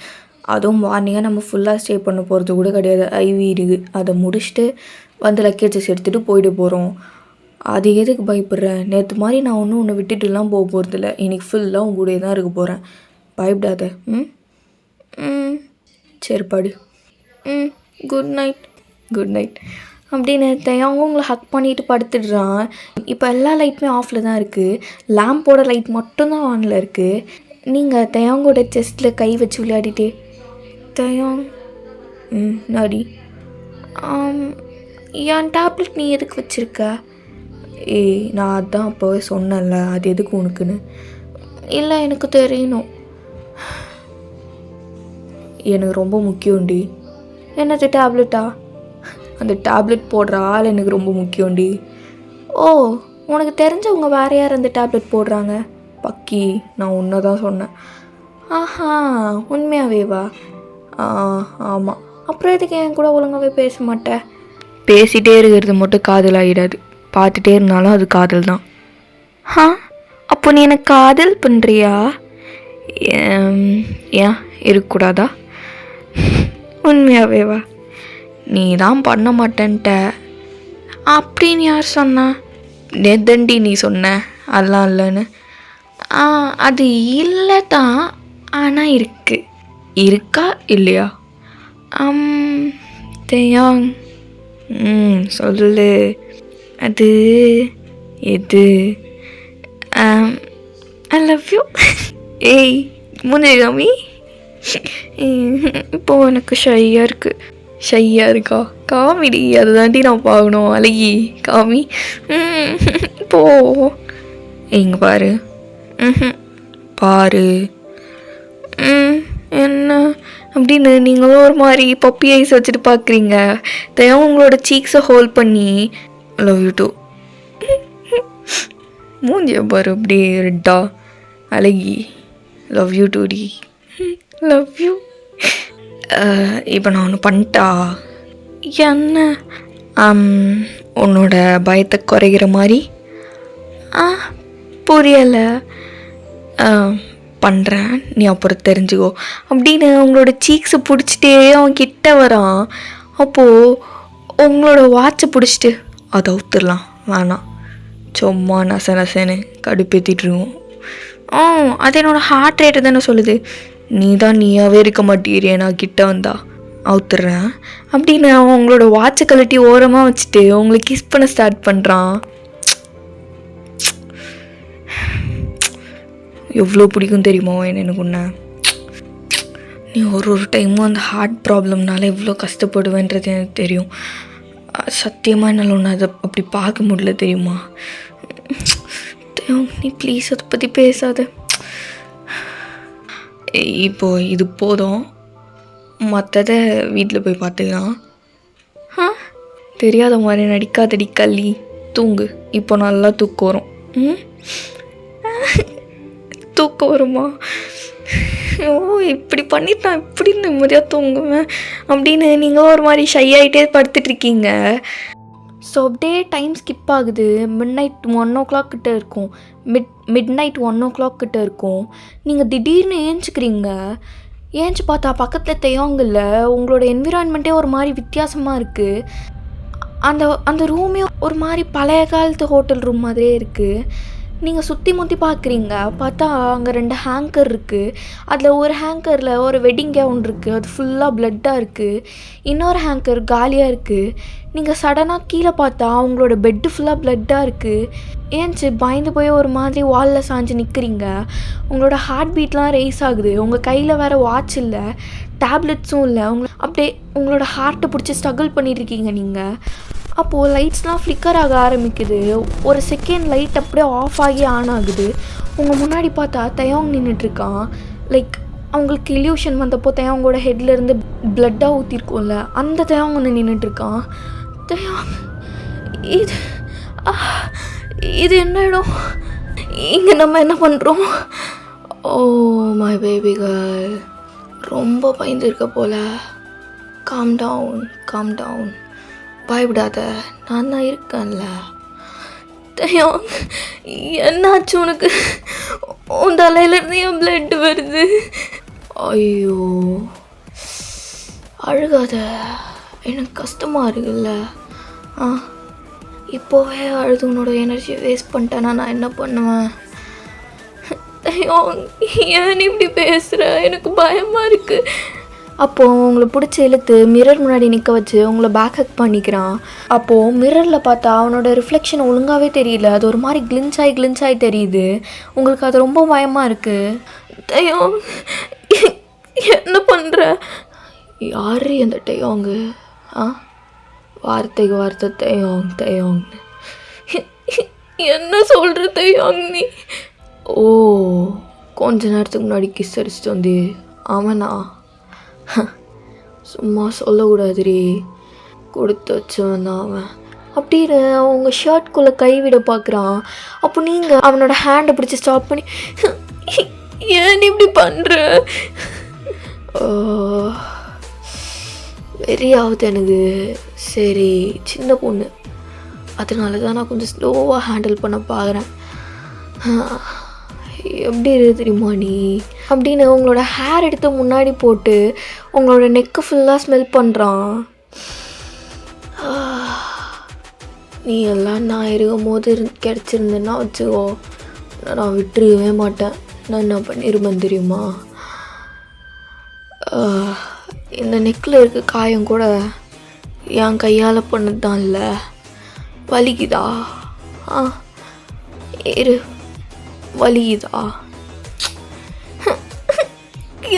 அதுவும் மார்னிங்காக நம்ம ஃபுல்லாக ஸ்டே பண்ண போகிறது கூட கிடையாது. ஐவி இருக்குது, அதை முடிச்சுட்டு வந்து லக்கேஜஸ் எடுத்துகிட்டு போயிட்டு போகிறோம். அது எதுக்கு பயப்படுறேன்? நேற்று மாதிரி நான் ஒன்றை விட்டுட்டுலாம் போக போகிறதில்ல. இன்றைக்கி ஃபுல்லாக உங்க கூடயே தான் இருக்க போகிறேன். பயப்படாத. சரி படு. குட் நைட் அப்படின்னு அவங்க உங்களை ஹக் பண்ணிட்டு படுத்துடுறான். இப்போ எல்லா லைட்டுமே ஆஃபில் தான் இருக்குது. லேம்போட லைட் மட்டும்தான் ஆனில் இருக்குது. நீங்கள் தயாங்கோட செஸ்ட்டில் கை வச்சு விளையாடிட்டே, தயாங் நாடி என் டேப்லெட் நீ எதுக்கு வச்சுருக்க? ஏய், நான் அதான் அப்போவே சொன்னேன்ல, அது எதுக்கு உனக்குன்னு. இல்லை, எனக்கு தெரியணும். எனக்கு ரொம்ப முக்கியம்டி. என்னது டேப்லெட்டா? அந்த டேப்லெட் போடுற ஆள் எனக்கு ரொம்ப முக்கியம்டி. ஓ, உனக்கு தெரிஞ்சவங்க வேறு யார் அந்த டேப்லெட் போடுறாங்க? பக்கி, நான் உன்னை தான் சொன்னேன். உண்மையாகவேவா? ஆமாம். அப்புறம் எதுக்கு என் கூட ஒழுங்காகவே பேச மாட்டேன்? பேசிகிட்டே இருக்கிறது மட்டும் காதல் ஆகிடாது, பார்த்துட்டே இருந்தாலும் அது காதல் தான். அப்போ நீ எனக்கு காதல் பண்ணுறியா? ஏன் இருக்கக்கூடாதா? உண்மையாகவேவா? நீ தான் பண்ண மாட்டேன்ட்ட. அப்படின்னு யார் சொன்னா? நெதண்டி நீ சொன்ன அதெல்லாம் இல்லைன்னு. அது இல்லை தான், ஆனால் இருக்கா இல்லையா? தேயாங், சொல்லு. அது எது? I love you. ஏய், மூஞ்சிகாமி. இப்போது எனக்கு ஷையாக இருக்கா? காமிடி, அதை தாண்டி நான் பார்க்கணும். அழகி காமி. போ, இங்கே பாரு. என்ன அப்படின்னு நீங்களும் ஒரு மாதிரி பப்பி ஐஸ் வச்சுட்டு பார்க்குறீங்க. தயவு உங்களோட சீக்ஸை ஹோல்ட் பண்ணி லவ் யூ டூ. மூஞ்சிய பாரு அப்படியே ரெட்டா. அழகி, லவ் யூ டூடி. Love you. இப்போ நான் ஒன்று பண்ணிட்டா? என்ன? உன்னோட பயத்தை குறைகிற மாதிரி. புரியலை. பண்ணுறேன், நீ அப்புறம் தெரிஞ்சுக்கோ அப்படின்னு உங்களோட சீக்ஸை பிடிச்சிட்டே அவன் கிட்ட வரான். அப்போது உங்களோட வாட்சை பிடிச்சிட்டு அதை அவுத்துடலாம். வேணாம், சும்மா நசன்னு கடுப்பேற்றிட்டுருவோம். அது என்னோடய ஹார்ட் ரேட்டு தானே சொல்லுது. நீ தான் நீயாவே இருக்க மாட்டேறிய நான் கிட்ட வந்தா. அவுத்துடுறேன் அப்படின்னு அவன் உங்களோட வாட்சை கழட்டி ஓரமாக வச்சுட்டு உங்களை கிஸ் பண்ண ஸ்டார்ட் பண்ணுறான். எவ்வளோ பிடிக்கும் தெரியுமா எனக்கு உன்னை. நீ ஒரு டைமும் அந்த ஹார்ட் ப்ராப்ளம்னால எவ்வளோ கஷ்டப்படுவேன்றது எனக்கு தெரியும். சத்தியமாக என்னால் ஒன்று அதை அப்படி பார்க்க முடியல தெரியுமா. நீ ப்ளீஸ் அதை பற்றி பேசாத. இப்போது இது போதும், மற்றதை வீட்டில் போய் பார்த்துக்கலாம். தெரியாத மாதிரி நடிக்காதடி கள்ளி. தூங்கு. இப்போ நல்லா தூக்கம் வரும். தூக்கம் வருமா? ஓ, இப்படி பண்ணிட்டு நான் இப்படி நிம்மதியாக தூங்குவேன் அப்படின்னு நீங்கள் ஒரு மாதிரி ஷை ஆகிட்டே படுத்துட்ருக்கீங்க. ஸோ அப்படியே டைம் ஸ்கிப் ஆகுது. மிட் நைட் 1 கிட்ட இருக்கும். மிட் நைட் 1 கிட்ட இருக்கும். நீங்கள் திடீர்னு ஏஞ்சிக்கிறீங்க. ஏஞ்சி பார்த்தா பக்கத்தில் தெய்வாங்கல்ல. உங்களோட என்விரான்மெண்ட்டே ஒரு மாதிரி வித்தியாசமாக இருக்குது. அந்த ரூமே ஒரு மாதிரி பழைய காலத்து ஹோட்டல் ரூம் மாதிரியே இருக்குது. நீங்கள் சுற்றி முற்றி பார்க்குறீங்க. பார்த்தா அங்கே 2 ஹேங்கர் இருக்குது. அதில் ஒரு ஹேங்கரில் ஒரு வெட்டிங் கவுன் இருக்குது, அது ஃபுல்லாக ப்ளட்டாக இருக்குது. இன்னொரு ஹேங்கர் காலியாக இருக்குது. நீங்கள் சடனாக கீழே பார்த்தா அவங்களோட பெட்டு ஃபுல்லாக ப்ளட்டாக இருக்குது. ஏன்ச்சு பயந்து போய் ஒரு மாதிரி வாலில் சாஞ்சு நிற்கிறீங்க. உங்களோட ஹார்ட் பீட்லாம் ரேஸ் ஆகுது. உங்கள் கையில் வேறு வாட்ச் இல்லை, டேப்லெட்ஸும் இல்லை. அப்படியே உங்களோட ஹார்ட்டை பிடிச்சி ஸ்ட்ரகிள் பண்ணிட்டுருக்கீங்க நீங்கள். அப்போது லைட்ஸ்லாம் ஃப்ளிக்கர் ஆக ஆரம்பிக்குது. ஒரு செகண்ட் லைட் அப்படியே ஆஃப் ஆகி ஆன் ஆகுது. உங்கள் முன்னாடி பார்த்தா தயாங் நின்றுட்டுருக்கான். லைக் அவங்களுக்கு இல்யூஷன் வந்தப்போ தயாங்கோட ஹெட்லேருந்து ப்ளட்டாக ஊற்றிருக்கோம்ல, அந்த தயாங் ஒன்று நின்றுட்டுருக்கான். தயாங், இது என்ன இடம்? இங்கே நம்ம என்ன பண்ணுறோம்? ஓ மை பேபி கேர்ள், ரொம்ப பயந்துருக்க போல. காம் டவுன், பயப்படாத, நான் தான் இருக்கேன்ல. தயாங், என்னாச்சு உனக்கு? உன் தலையிலேருந்து என் பிளட் வருது. ஐயோ, அழுகாத, எனக்கு கஷ்டமாக இருக்குல்ல. இப்போவே அழுது உன்னோட எனர்ஜி வேஸ்ட் பண்ணிட்டேன்னா நான் என்ன பண்ணுவேன்? தயாங், ஏன் இப்படி பேசுகிற? எனக்கு பயமாக இருக்குது. அப்போது உங்களை பிடிச்சி இழுத்து மிரர் முன்னாடி நிற்க வச்சு உங்களை பேக் ஹக் பண்ணிக்கிறான். அப்போது மிரரில் பார்த்தா அவனோட ரிஃப்ளெக்ஷன் ஒழுங்காகவே தெரியல. அது ஒரு மாதிரி கிளின்ச் ஆகி தெரியுது. உங்களுக்கு அது ரொம்ப பயமாக இருக்குது. தயாங், என்ன பண்ணுற? யார் அந்த டயாங்கு? வார்த்தைக்கு வார்த்தை தயாங். என்ன சொல்கிற தயாங் நீ? ஓ, கொஞ்ச நேரத்துக்கு முன்னாடி கிஸ் அடிச்சுட்டு வந்து அவனா? சும்மா சொல்லக்கூடாதுரி, கொடுத்து வச்சவன் தான் அவன் அப்படின்னு அவங்க ஷர்ட்குள்ளே கைவிட பார்க்குறான். அப்போ நீங்கள் அவனோட ஹேண்டை பிடிச்சி ஸ்டாப் பண்ணி, ஏன் இப்படி பண்ணுற? வெறியாகுது எனக்கு. சரி, சின்ன பொண்ணு, அதனால தான் நான் கொஞ்சம் ஸ்லோவாக ஹேண்டில் பண்ண பார்க்குறேன். எப்படி இருக்குது தெரியுமா நீ? அப்படின்னு உங்களோட ஹேர் எடுத்து முன்னாடி போட்டு உங்களோட நெக்கு ஃபுல்லாக ஸ்மெல் பண்ணுறான். நீ எல்லாம் நான் இருக்கும் போது கிடச்சிருந்தேன்னா வச்சுக்கோ, நான் விட்டுருக்கவே மாட்டேன். நான் என்ன பண்ணிருப்பேன் தெரியுமா? இந்த நெக்கில் இருக்க காயம் கூட என் கையால் பண்ணது தான். இல்லை, வலிக்குதா? வலிக்குதா?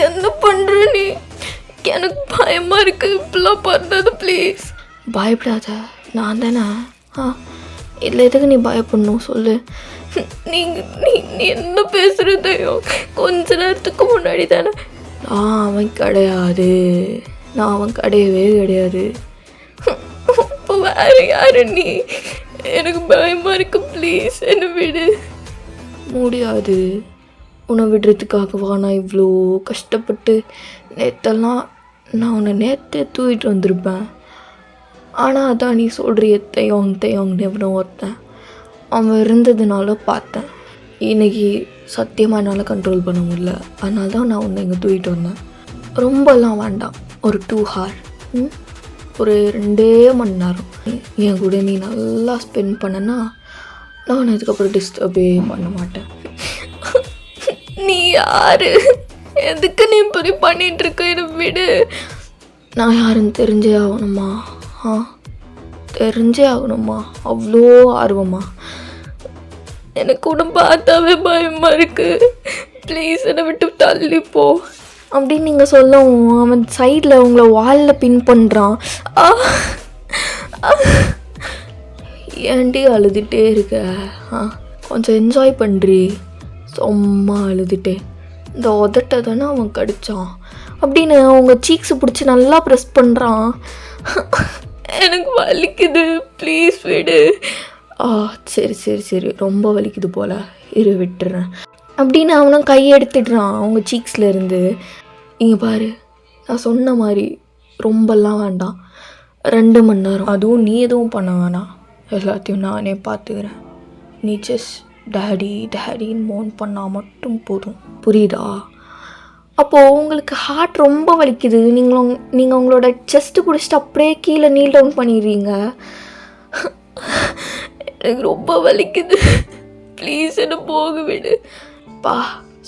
என்ன பண்ணுற நீ? எனக்கு பயமாக இருக்குது. இப்பெல்லாம் பண்ணாத ப்ளீஸ். பயப்படாத, நான் தானே. இதில் எதுக்கு நீ பயப்படணும் சொல்லு. நீ என்ன பேசுகிறதையோ கொஞ்ச நேரத்துக்கு முன்னாடி தானே. நான் அவன் கிடையவே கிடையாது. இப்போ வேறு யாரு நீ? எனக்கு பயமாக இருக்கு. ப்ளீஸ் என்னை விடு. முடியாது. உன்னை விடுறதுக்காகவா நான் இவ்வளோ கஷ்டப்பட்டு? நேற்றெல்லாம் நான் உன்னை நேற்றே தூக்கிட்டு வந்திருப்பேன். ஆனால் அதான் நீ சொல்கிறிய தயாங்னு எவ்வளோ ஒருத்தன் அவன் இருந்ததுனால பார்த்தேன். இன்றைக்கி சத்தியமாக என்னால் கண்ட்ரோல் பண்ண முடியல. அதனால தான் நான் உன்னை இங்கே தூக்கிட்டு வந்தேன். ரொம்பலாம் வேண்டாம், ஒரு 2 hour, ஒரு 2 மணி நேரம் என் கூட நீ நல்லா ஸ்பெண்ட் பண்ணனா நான் இதுக்கப்புறம் டிஸ்டர்பே பண்ண மாட்டேன். நீ யாரு? எதுக்கு நீ இப்படி பண்ணிட்டு இருக்க? என்னை விடு. நான் யாருன்னு தெரிஞ்சே ஆகணுமா? அவ்வளோ ஆர்வமா? எனக்கு கூட பார்த்தாவே பயமாக இருக்கு. ப்ளீஸ் என்னை விட்டு தள்ளிப்போ அப்படின்னு நீங்கள் சொல்லவும் அவன் சைடில் உங்களை வாலில் பின் பண்ணுறான். ஏன்டி அழுதுகிட்டே இருக்க? கொஞ்சம் என்ஜாய் பண்ணுறி. சும்மா அழுதுகிட்டே இந்த உதட்டை தானே அவன் கடிச்சான் அப்படின்னு உங்கள் சீக்ஸை பிடிச்சி நல்லா ப்ரெஸ் பண்ணுறான். எனக்கு வலிக்குது, ப்ளீஸ் விடு. சரி சரி சரி, ரொம்ப வலிக்குது போல், இரு விட்டுறேன் அப்படின்னு அவனும் கையை எடுத்துடுறான் அவங்க சீக்ஸில் இருந்து. இங்கே பாரு, நான் சொன்ன மாதிரி ரொம்பலாம் வேண்டாம், 2 மணி நேரம். அதுவும் நீ எதுவும் பண்ண வேணாம், எல்லாத்தையும் நானே பார்த்துக்கிறேன். நீ ஜஸ்ட் டேடி டேடின்னு மோன் பண்ணால் மட்டும் போதும், புரியுதா? அப்போது உங்களுக்கு ஹார்ட் ரொம்ப வலிக்குது. நீங்கள் உங்களோட செஸ்ட்டு பிடிச்சிட்டு அப்படியே கீழே நீல் டவுன் பண்ணிடுறீங்க. எனக்கு ரொம்ப வலிக்குது, ப்ளீஸ் என்ன போக விடு. பா,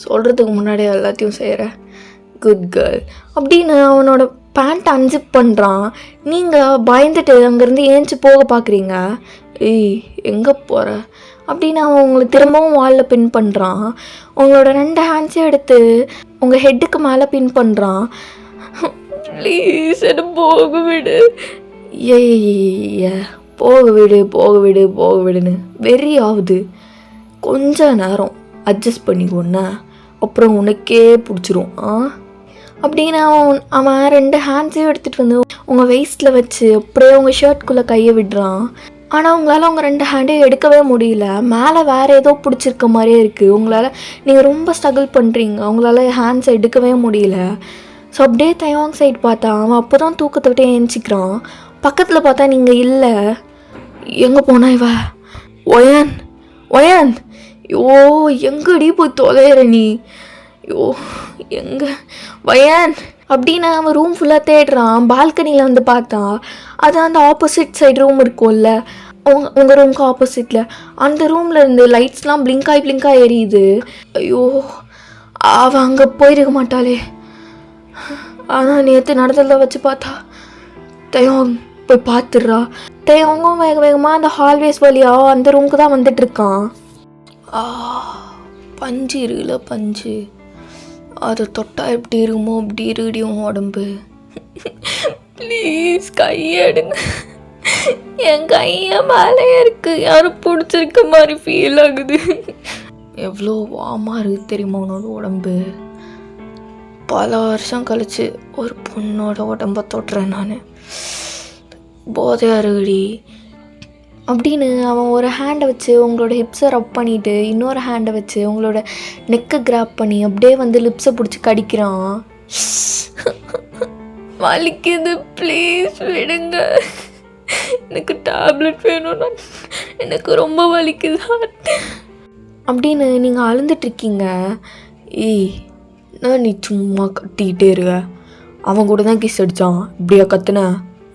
சொல்கிறதுக்கு முன்னாடி எல்லாத்தையும் செய்கிறேன், குட் கேர்ள் அப்படின்னு அவனோட பேண்ட் அன்சிப் பண்ணுறான். நீங்கள் பயந்துட்டு அங்கேருந்து ஏஞ்சி போக பார்க்குறீங்க. ஏய் எங்கே போகிற அப்படின்னு அவன் உங்களை திரும்பவும் வாலில் பின் பண்ணுறான். உங்களோட 2 ஹேண்ட்ஸையும் எடுத்து உங்கள் ஹெட்டுக்கு மேலே பின் பண்ணுறான். ப்ளீஸ் என்ன போக விடு. ஏ போக விடு போக விடு போக விடுன்னு வெறி ஆகுது. கொஞ்ச நேரம் அட்ஜஸ்ட் பண்ணிக்கோண்ணா, அப்புறம் உனக்கே பிடிச்சிரும். அப்படின்னு அவன் 2 ஹேண்ட்ஸையும் எடுத்துகிட்டு வந்து உங்கள் வெயிஸ்ட்டில் வச்சு அப்படியே உங்கள் ஷர்ட்குள்ளே கையை விடுறான். ஆனால் உங்களால் உங்கள் 2 ஹேண்டையும் எடுக்கவே முடியல. மேலே வேறு ஏதோ பிடிச்சிருக்க மாதிரியே இருக்குது. நீங்கள் ரொம்ப ஸ்ட்ரகிள் பண்ணுறீங்க, உங்களால் ஹேண்ட்ஸை எடுக்கவே முடியல. ஸோ அப்படியே தயவாங் சைடு பார்த்தா அவன் அப்போ தான் தூக்கத்தை விட்டு ஏஞ்சிக்கிறான். பக்கத்தில் பார்த்தா நீங்கள் இல்லை. எங்கே போனா இவ? ஒயன் ஒயன், யோ எங்கடி போய் தொலைகிற நீ? யோ எங்கே வயன் அப்படின்னு அவன் ரூம் ஃபுல்லாக தேடுறான். பால்கனியில் வந்து பார்த்தா அது அந்த ஆப்போசிட் சைடு ரூம் இருக்கும்ல, உங்கள் ரூமுக்கு ஆப்போசிட்டில், அந்த ரூமில் இருந்து லைட்ஸ்லாம் பிளிங்காய் எரியுது. ஐயோ அவன் அங்கே போயிருக்க மாட்டாளே. ஆனால் நேற்று நடந்ததை வச்சு பார்த்தா தயவாங் போய் பார்த்துடுறா. தயவாங்கும் வேகமாக அந்த ஹால்வேஸ் வழியாக அந்த ரூமுக்கு தான் வந்துட்டுருக்கான். பஞ்சு இருக்குல்ல, பஞ்சு, அதை தொட்டால் எப்படி இருக்குமோ அப்படி இருக்குடியும் உடம்பு. ப்ளீஸ் கையெடுங்க, என் கையை மேலே இருக்கு, யாரும் பிடிச்சிருக்க மாதிரி ஃபீல் ஆகுது. எவ்வளோ வாமாக இருக்குது தெரியுமா உன்னோட உடம்பு? பல வருஷம் கழிச்சு ஒரு பொண்ணோட உடம்ப தொட்டுறேன் நான், போதையாக இருக்குடி அப்படின்னு அவன் ஒரு ஹேண்டை வச்சு உங்களோட ஹிப்ஸை ரப் பண்ணிவிட்டு இன்னொரு ஹேண்டை வச்சு உங்களோட நெக்கை கிராப் பண்ணி அப்படியே வந்து லிப்ஸை பிடிச்சி கடிக்கிறான். வலிக்குது, ப்ளீஸ் விடுங்க, எனக்கு டேப்லெட் வேணும்னா, எனக்கு ரொம்ப வலிக்குது அப்படின்னு நீங்கள் அழுந்துட்டுருக்கீங்க. ஏய் நான், நீ சும்மா கட்டிக்கிட்டே இருக்க, அவன் கூட தான் கிஸ் அடித்தான், இப்படியா கத்துன?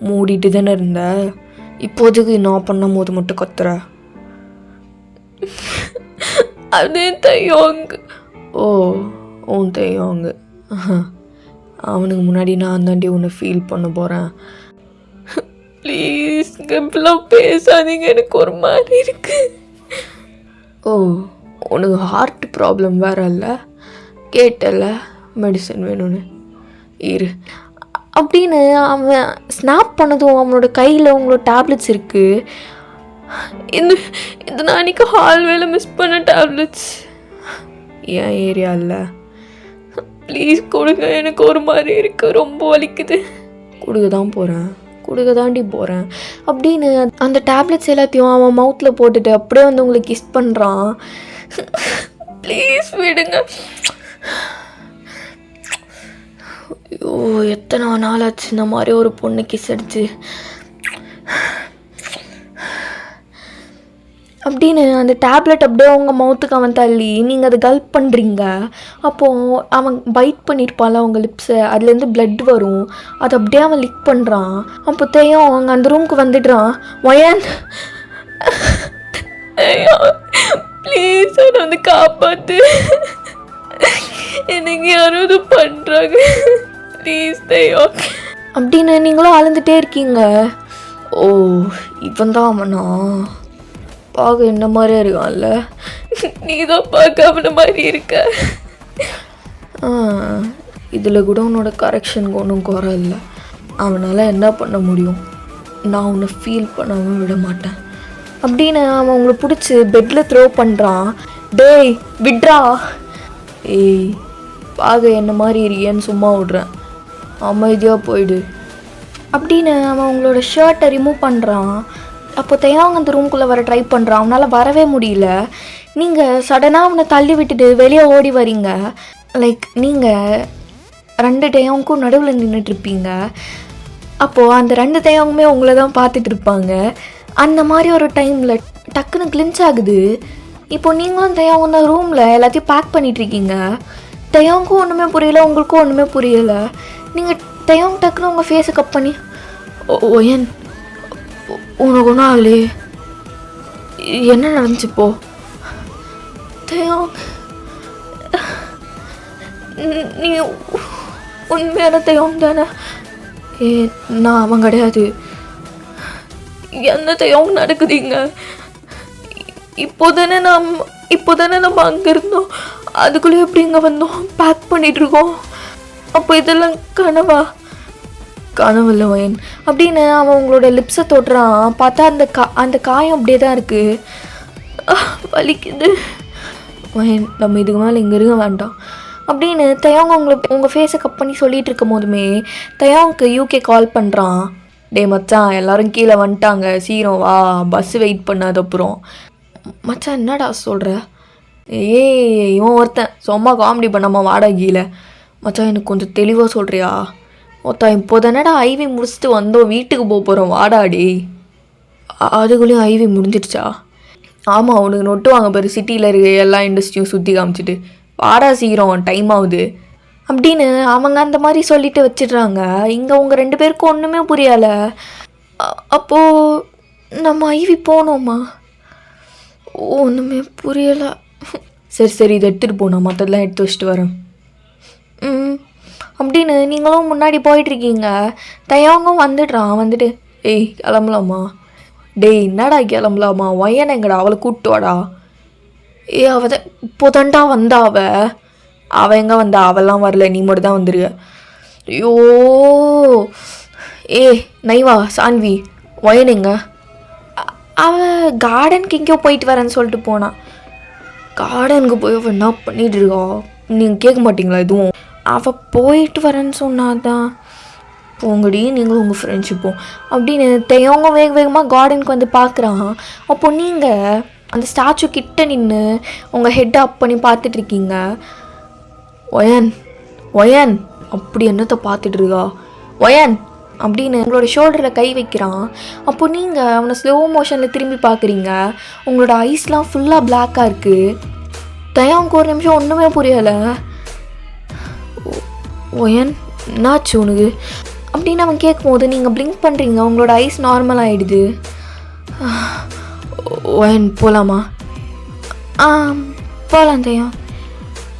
மூடிட்டு தானே இருந்த, இப்போதைக்கு நான் பண்ணும் போது மட்டும் கத்துற. அதே தையோங்க. ஓ உன் தையோங்க, அவனுக்கு முன்னாடி நான் தாண்டி உன்னை ஃபீல் பண்ண போகிறேன். ப்ளீஸ் இப்பெல்லாம் பேசாதீங்க, எனக்கு ஒரு மாதிரி இருக்கு. ஓ உனக்கு ஹார்ட் ப்ராப்ளம் வேற இல்லை, கேட்டல மெடிசன் வேணும்னு, இரு அப்படின்னு அவன் ஸ்னாப் பண்ணதும் அவனோட கையில் உங்களோட டேப்லெட்ஸ் இருக்குது. இது நான் அன்றைக்கி ஹால்வேல மிஸ் பண்ண டேப்லெட்ஸ். ஏன் ஏரியா இல்லை, ப்ளீஸ் கொடுங்க, எனக்கு ஒரு மாதிரி இருக்குது, ரொம்ப வலிக்குது. கொடுக்க தாண்டி போகிறேன் அப்படின்னு அந்த டேப்லெட்ஸ் எல்லாத்தையும் அவன் மவுத்தில் போட்டுட்டு அப்படியே வந்து உங்களுக்கு கிஸ் பண்ணுறான். ப்ளீஸ் விடுங்க. ஐயோ எத்தனை நாள் ஆச்சு இந்த மாதிரி ஒரு பொண்ணு கிஸ் அடிச்சு அப்படின்னு அந்த டேப்லெட் அப்படியே உங்கள் மவுத்துக்கு அவன் தள்ளி நீங்கள் அதை கல்ப் பண்ணுறீங்க. அப்போது அவன் பைட் பண்ணியிருப்பான்ல உங்கள் லிப்ஸை, அதுலேருந்து பிளட் வரும், அதை அப்படியே அவன் லிக் பண்ணுறான். அப்போ தேயும் அவங்க அந்த ரூமுக்கு வந்துடுறான். ஒயன் ப்ளீஸ் அதை வந்து காப்பாற்று, எனக்கு யாரும் இது பண்ணுறாங்க, ப்ளீஸ் தேயோ அப்படின்னு நீங்களும் அழுந்துகிட்டே இருக்கீங்க. ஓ இவன் தான் அவனா? பார்க்க என்ன மாதிரியே இருக்கான்ல, நீ தான் பார்க்க அவன மாதிரி இருக்க. இதில் கூட உன்னோட கரெக்ஷனுக்கு ஒன்றும் குறை இல்லை. அவனால் என்ன பண்ண முடியும்? நான் உன்னை ஃபீல் பண்ணாமல் விட மாட்டேன் அப்படின்னு அவன் உங்களை பிடிச்சி பெட்டில் த்ரோ பண்ணுறான். டேய் விட்ரா. ஏய் பாக என்ன மாதிரி இருக்கேன்னு சும்மா விட்றேன், அமைதியாக போயிடு அப்படின்னு அவன் உங்களோட ஷர்ட்டை ரிமூவ் பண்ணுறான். அப்போ தயாங்க அந்த ரூம்குள்ளே வர ட்ரை பண்ணுறான். அவனால் வரவே முடியல. நீங்கள் சடனாக அவனை தள்ளி விட்டுட்டு வெளியே ஓடி வரீங்க. லைக் நீங்கள் 2 டயாவுக்கும் நடுவில் நின்றுட்டுருப்பீங்க. அப்போது அந்த 2 டயாவுமே உங்களை தான் பார்த்துட்டு இருப்பாங்க. அந்த மாதிரி ஒரு டைமில் டக்குன்னு கிளின்ச் ஆகுது. இப்போ நீங்களும் தயாவும் தான் ரூமில் எல்லாத்தையும் பேக் பண்ணிகிட்ருக்கீங்க. தயாவுக்கும் ஒன்றுமே புரியல, உங்களுக்கும் ஒன்றுமே புரியலை. நீங்கள் தயாவும் டக்குன்னு உங்கள் ஃபேஸை கப் பண்ணி ஏன் உனக்கு ஒன்றும் ஆகலையே, என்ன நடந்துச்சுப்போ? தயாங் நீ உண்மையான தயாங் தானே? நான் அவன் கிடையாது. என்ன தயாங் நடக்குதுங்க? இப்போதானே நம்ம அங்கே இருந்தோம், அதுக்குள்ளே எப்படி இங்கே வந்தோம், பேக் பண்ணிகிட்ருக்கோம். அப்போ இதெல்லாம் கனவா? கனவில்லை வயன் அப்படின்னு அவன் உங்களோட லிப்ஸை தொட்டுறான். பார்த்தா அந்த காயம் அப்படியே தான் இருக்குது. வலிக்குது வயன், நம்ம இதுக்கு மேலே இங்கே இருக்க வேண்டாம் அப்படின்னு தயாங்க உங்கள் ஃபேஸை கப் பண்ணி சொல்லிகிட்டு இருக்கும் போதுமே தயாவுக்கு யூகே கால் பண்ணுறான். டே மச்சான், எல்லோரும் கீழே வந்துட்டாங்க, சீக்கிரம் வா, பஸ்ஸு வெயிட் பண்ணாத. அப்புறம் மச்சான் என்னடா சொல்கிற? இவன் ஒருத்தன் சும்மா காமெடி பண்ணாமல் வாடா கீழே. மச்சான் எனக்கு கொஞ்சம் தெளிவாக சொல்கிறியா? ஒருத்தன் இப்போ தானடா ஐவி முடிச்சுட்டு வந்தோம், வீட்டுக்கு போகிறோம், வாடாடி. அதுக்குள்ளேயும் ஐவி முடிஞ்சிடுச்சா? ஆமாம், அவனுக்கு நொட்டு வாங்க பாரு, சிட்டியில் இருக்க எல்லா இண்டஸ்ட்ரியும் சுற்றி காமிச்சிட்டு வாடா சீக்கிரம், டைம் ஆகுது அப்படின்னு அவங்க அந்த மாதிரி சொல்லிட்டு வச்சிடுறாங்க. இங்கே உங்கள் 2 பேருக்கும் ஒன்றுமே புரியலை. அப்போது நம்ம ஐவி போனோமா? ஒன்றுமே புரியலை. சரி இதை எடுத்துகிட்டு போனோம், மற்றதெல்லாம் எடுத்து வச்சுட்டு வரேன் அப்படின்னு நீங்களும் முன்னாடி போயிட்டுருக்கீங்க. தயாங்கும் வந்துட்டு ஏய் கிளம்பலாமா? டேய் என்னடா கிளம்பலாமா? ஒயன் எங்கடா? அவளை கூப்பிட்டு வாடா. அவள் தான் இப்போதான்டா வந்தா. அவள் எங்கே வந்தா? அவெல்லாம் வரல, நீ மட்டும் தான் வந்துருக்க. ஐயோ நைவா சான்வி, ஒயன் எங்க? அவள் கார்டனுக்கு எங்கேயோ போயிட்டு வரேன்னு சொல்லிட்டு போனான். கார்டனுக்கு போய் அவள் என்ன பண்ணிகிட்டு இருக்கா? நீங்கள் கேட்க மாட்டிங்களா எதுவும்? அவள் போயிட்டு வரேன்னு சொன்னாதான். போங்கடி நீங்களும் உங்கள் ஃப்ரெண்ட்ஷிப்பும் அப்படின்னு தெய்வங்க வேகமாக கார்டனுக்கு வந்து பார்க்குறான். அப்போ நீங்கள் அந்த ஸ்டாச்சு கிட்ட நின்று உங்கள் ஹெட்டை அப் பண்ணி பார்த்துட்ருக்கீங்க. ஒயன் அப்படி என்னத்தை பார்த்துட்டு இருக்கா? ஒயன் அப்படின்னு உங்களோட ஷோல்டரில் கை வைக்கிறான். அப்போ நீங்கள் அவனை ஸ்லோ மோஷனில் திரும்பி பார்க்குறீங்க. உங்களோட ஐஸ்லாம் ஃபுல்லாக பிளாக்காக இருக்குது. தயாவுக்கு ஒரு நிமிஷம் ஒன்றுமே புரியலை. ஒயன் என்னாச்சு உனக்கு அப்படின்னு அவன் கேட்கும்போது நீங்கள் பிளிங்க் பண்ணுறீங்க. உங்களோட ஐஸ் நார்மல் ஆகிடுது. ஒயன் போகலாமா? போகலாம் தயம்,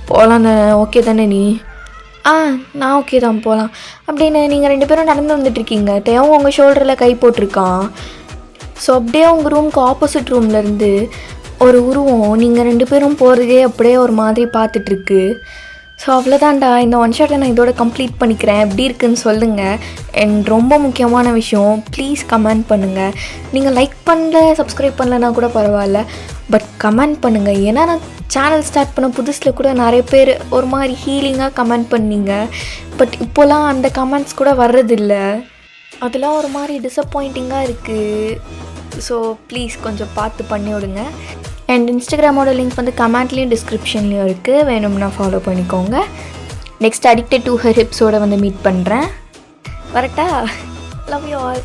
போகலாம் தானே? ஓகே தானே நீ? நான் ஓகே தான், போகலாம் அப்படின்னு நீங்கள் 2 பேரும் நடந்து வந்துட்டுருக்கீங்க. தயம் உங்கள் ஷோல்டரில் கை போட்டிருக்கான். ஸோ அப்படியே உங்கள் ரூமுக்கு ஆப்போசிட் ரூம்லேருந்து ஒரு உருவம் நீங்கள் 2 பேரும் போகிறதே அப்படியே ஒரு மாதிரி பார்த்துட்ருக்கு. ஸோ அவ்வளோதான்டா, இந்த ஒன் ஷாட்டை நான் இதோட கம்ப்ளீட் பண்ணிக்கிறேன். எப்படி இருக்குன்னு சொல்லுங்கள். அண்ட் ரொம்ப முக்கியமான விஷயம், ப்ளீஸ் கமெண்ட் பண்ணுங்கள். நீங்கள் லைக் பண்ணல, சப்ஸ்கிரைப் பண்ணலன்னா கூட பரவாயில்ல, பட் கமெண்ட் பண்ணுங்கள். ஏன்னா நான் சேனல் ஸ்டார்ட் பண்ண புதுசில் கூட நிறைய பேர் ஒரு மாதிரி ஹீலிங்காக கமெண்ட் பண்ணீங்க. பட் இப்போலாம் அந்த கமெண்ட்ஸ் கூட வர்றதில்ல. அதெல்லாம் ஒரு மாதிரி டிசப்பாயிண்டிங்காக இருக்குது. ஸோ ப்ளீஸ் கொஞ்சம் பார்த்து பண்ணி விடுங்க. அண்ட் இன்ஸ்டாகிராமோட லிங்க் வந்து கமெண்ட்லேயும் டிஸ்கிரிப்ஷன்லேயும் இருக்குது, வேணும்னா ஃபாலோ பண்ணிக்கோங்க. நெக்ஸ்ட் அடிக்டட் டு ஹர் ஹிப்ஸோட வந்து மீட் பண்ணுறேன். வரட்டா? Love you all.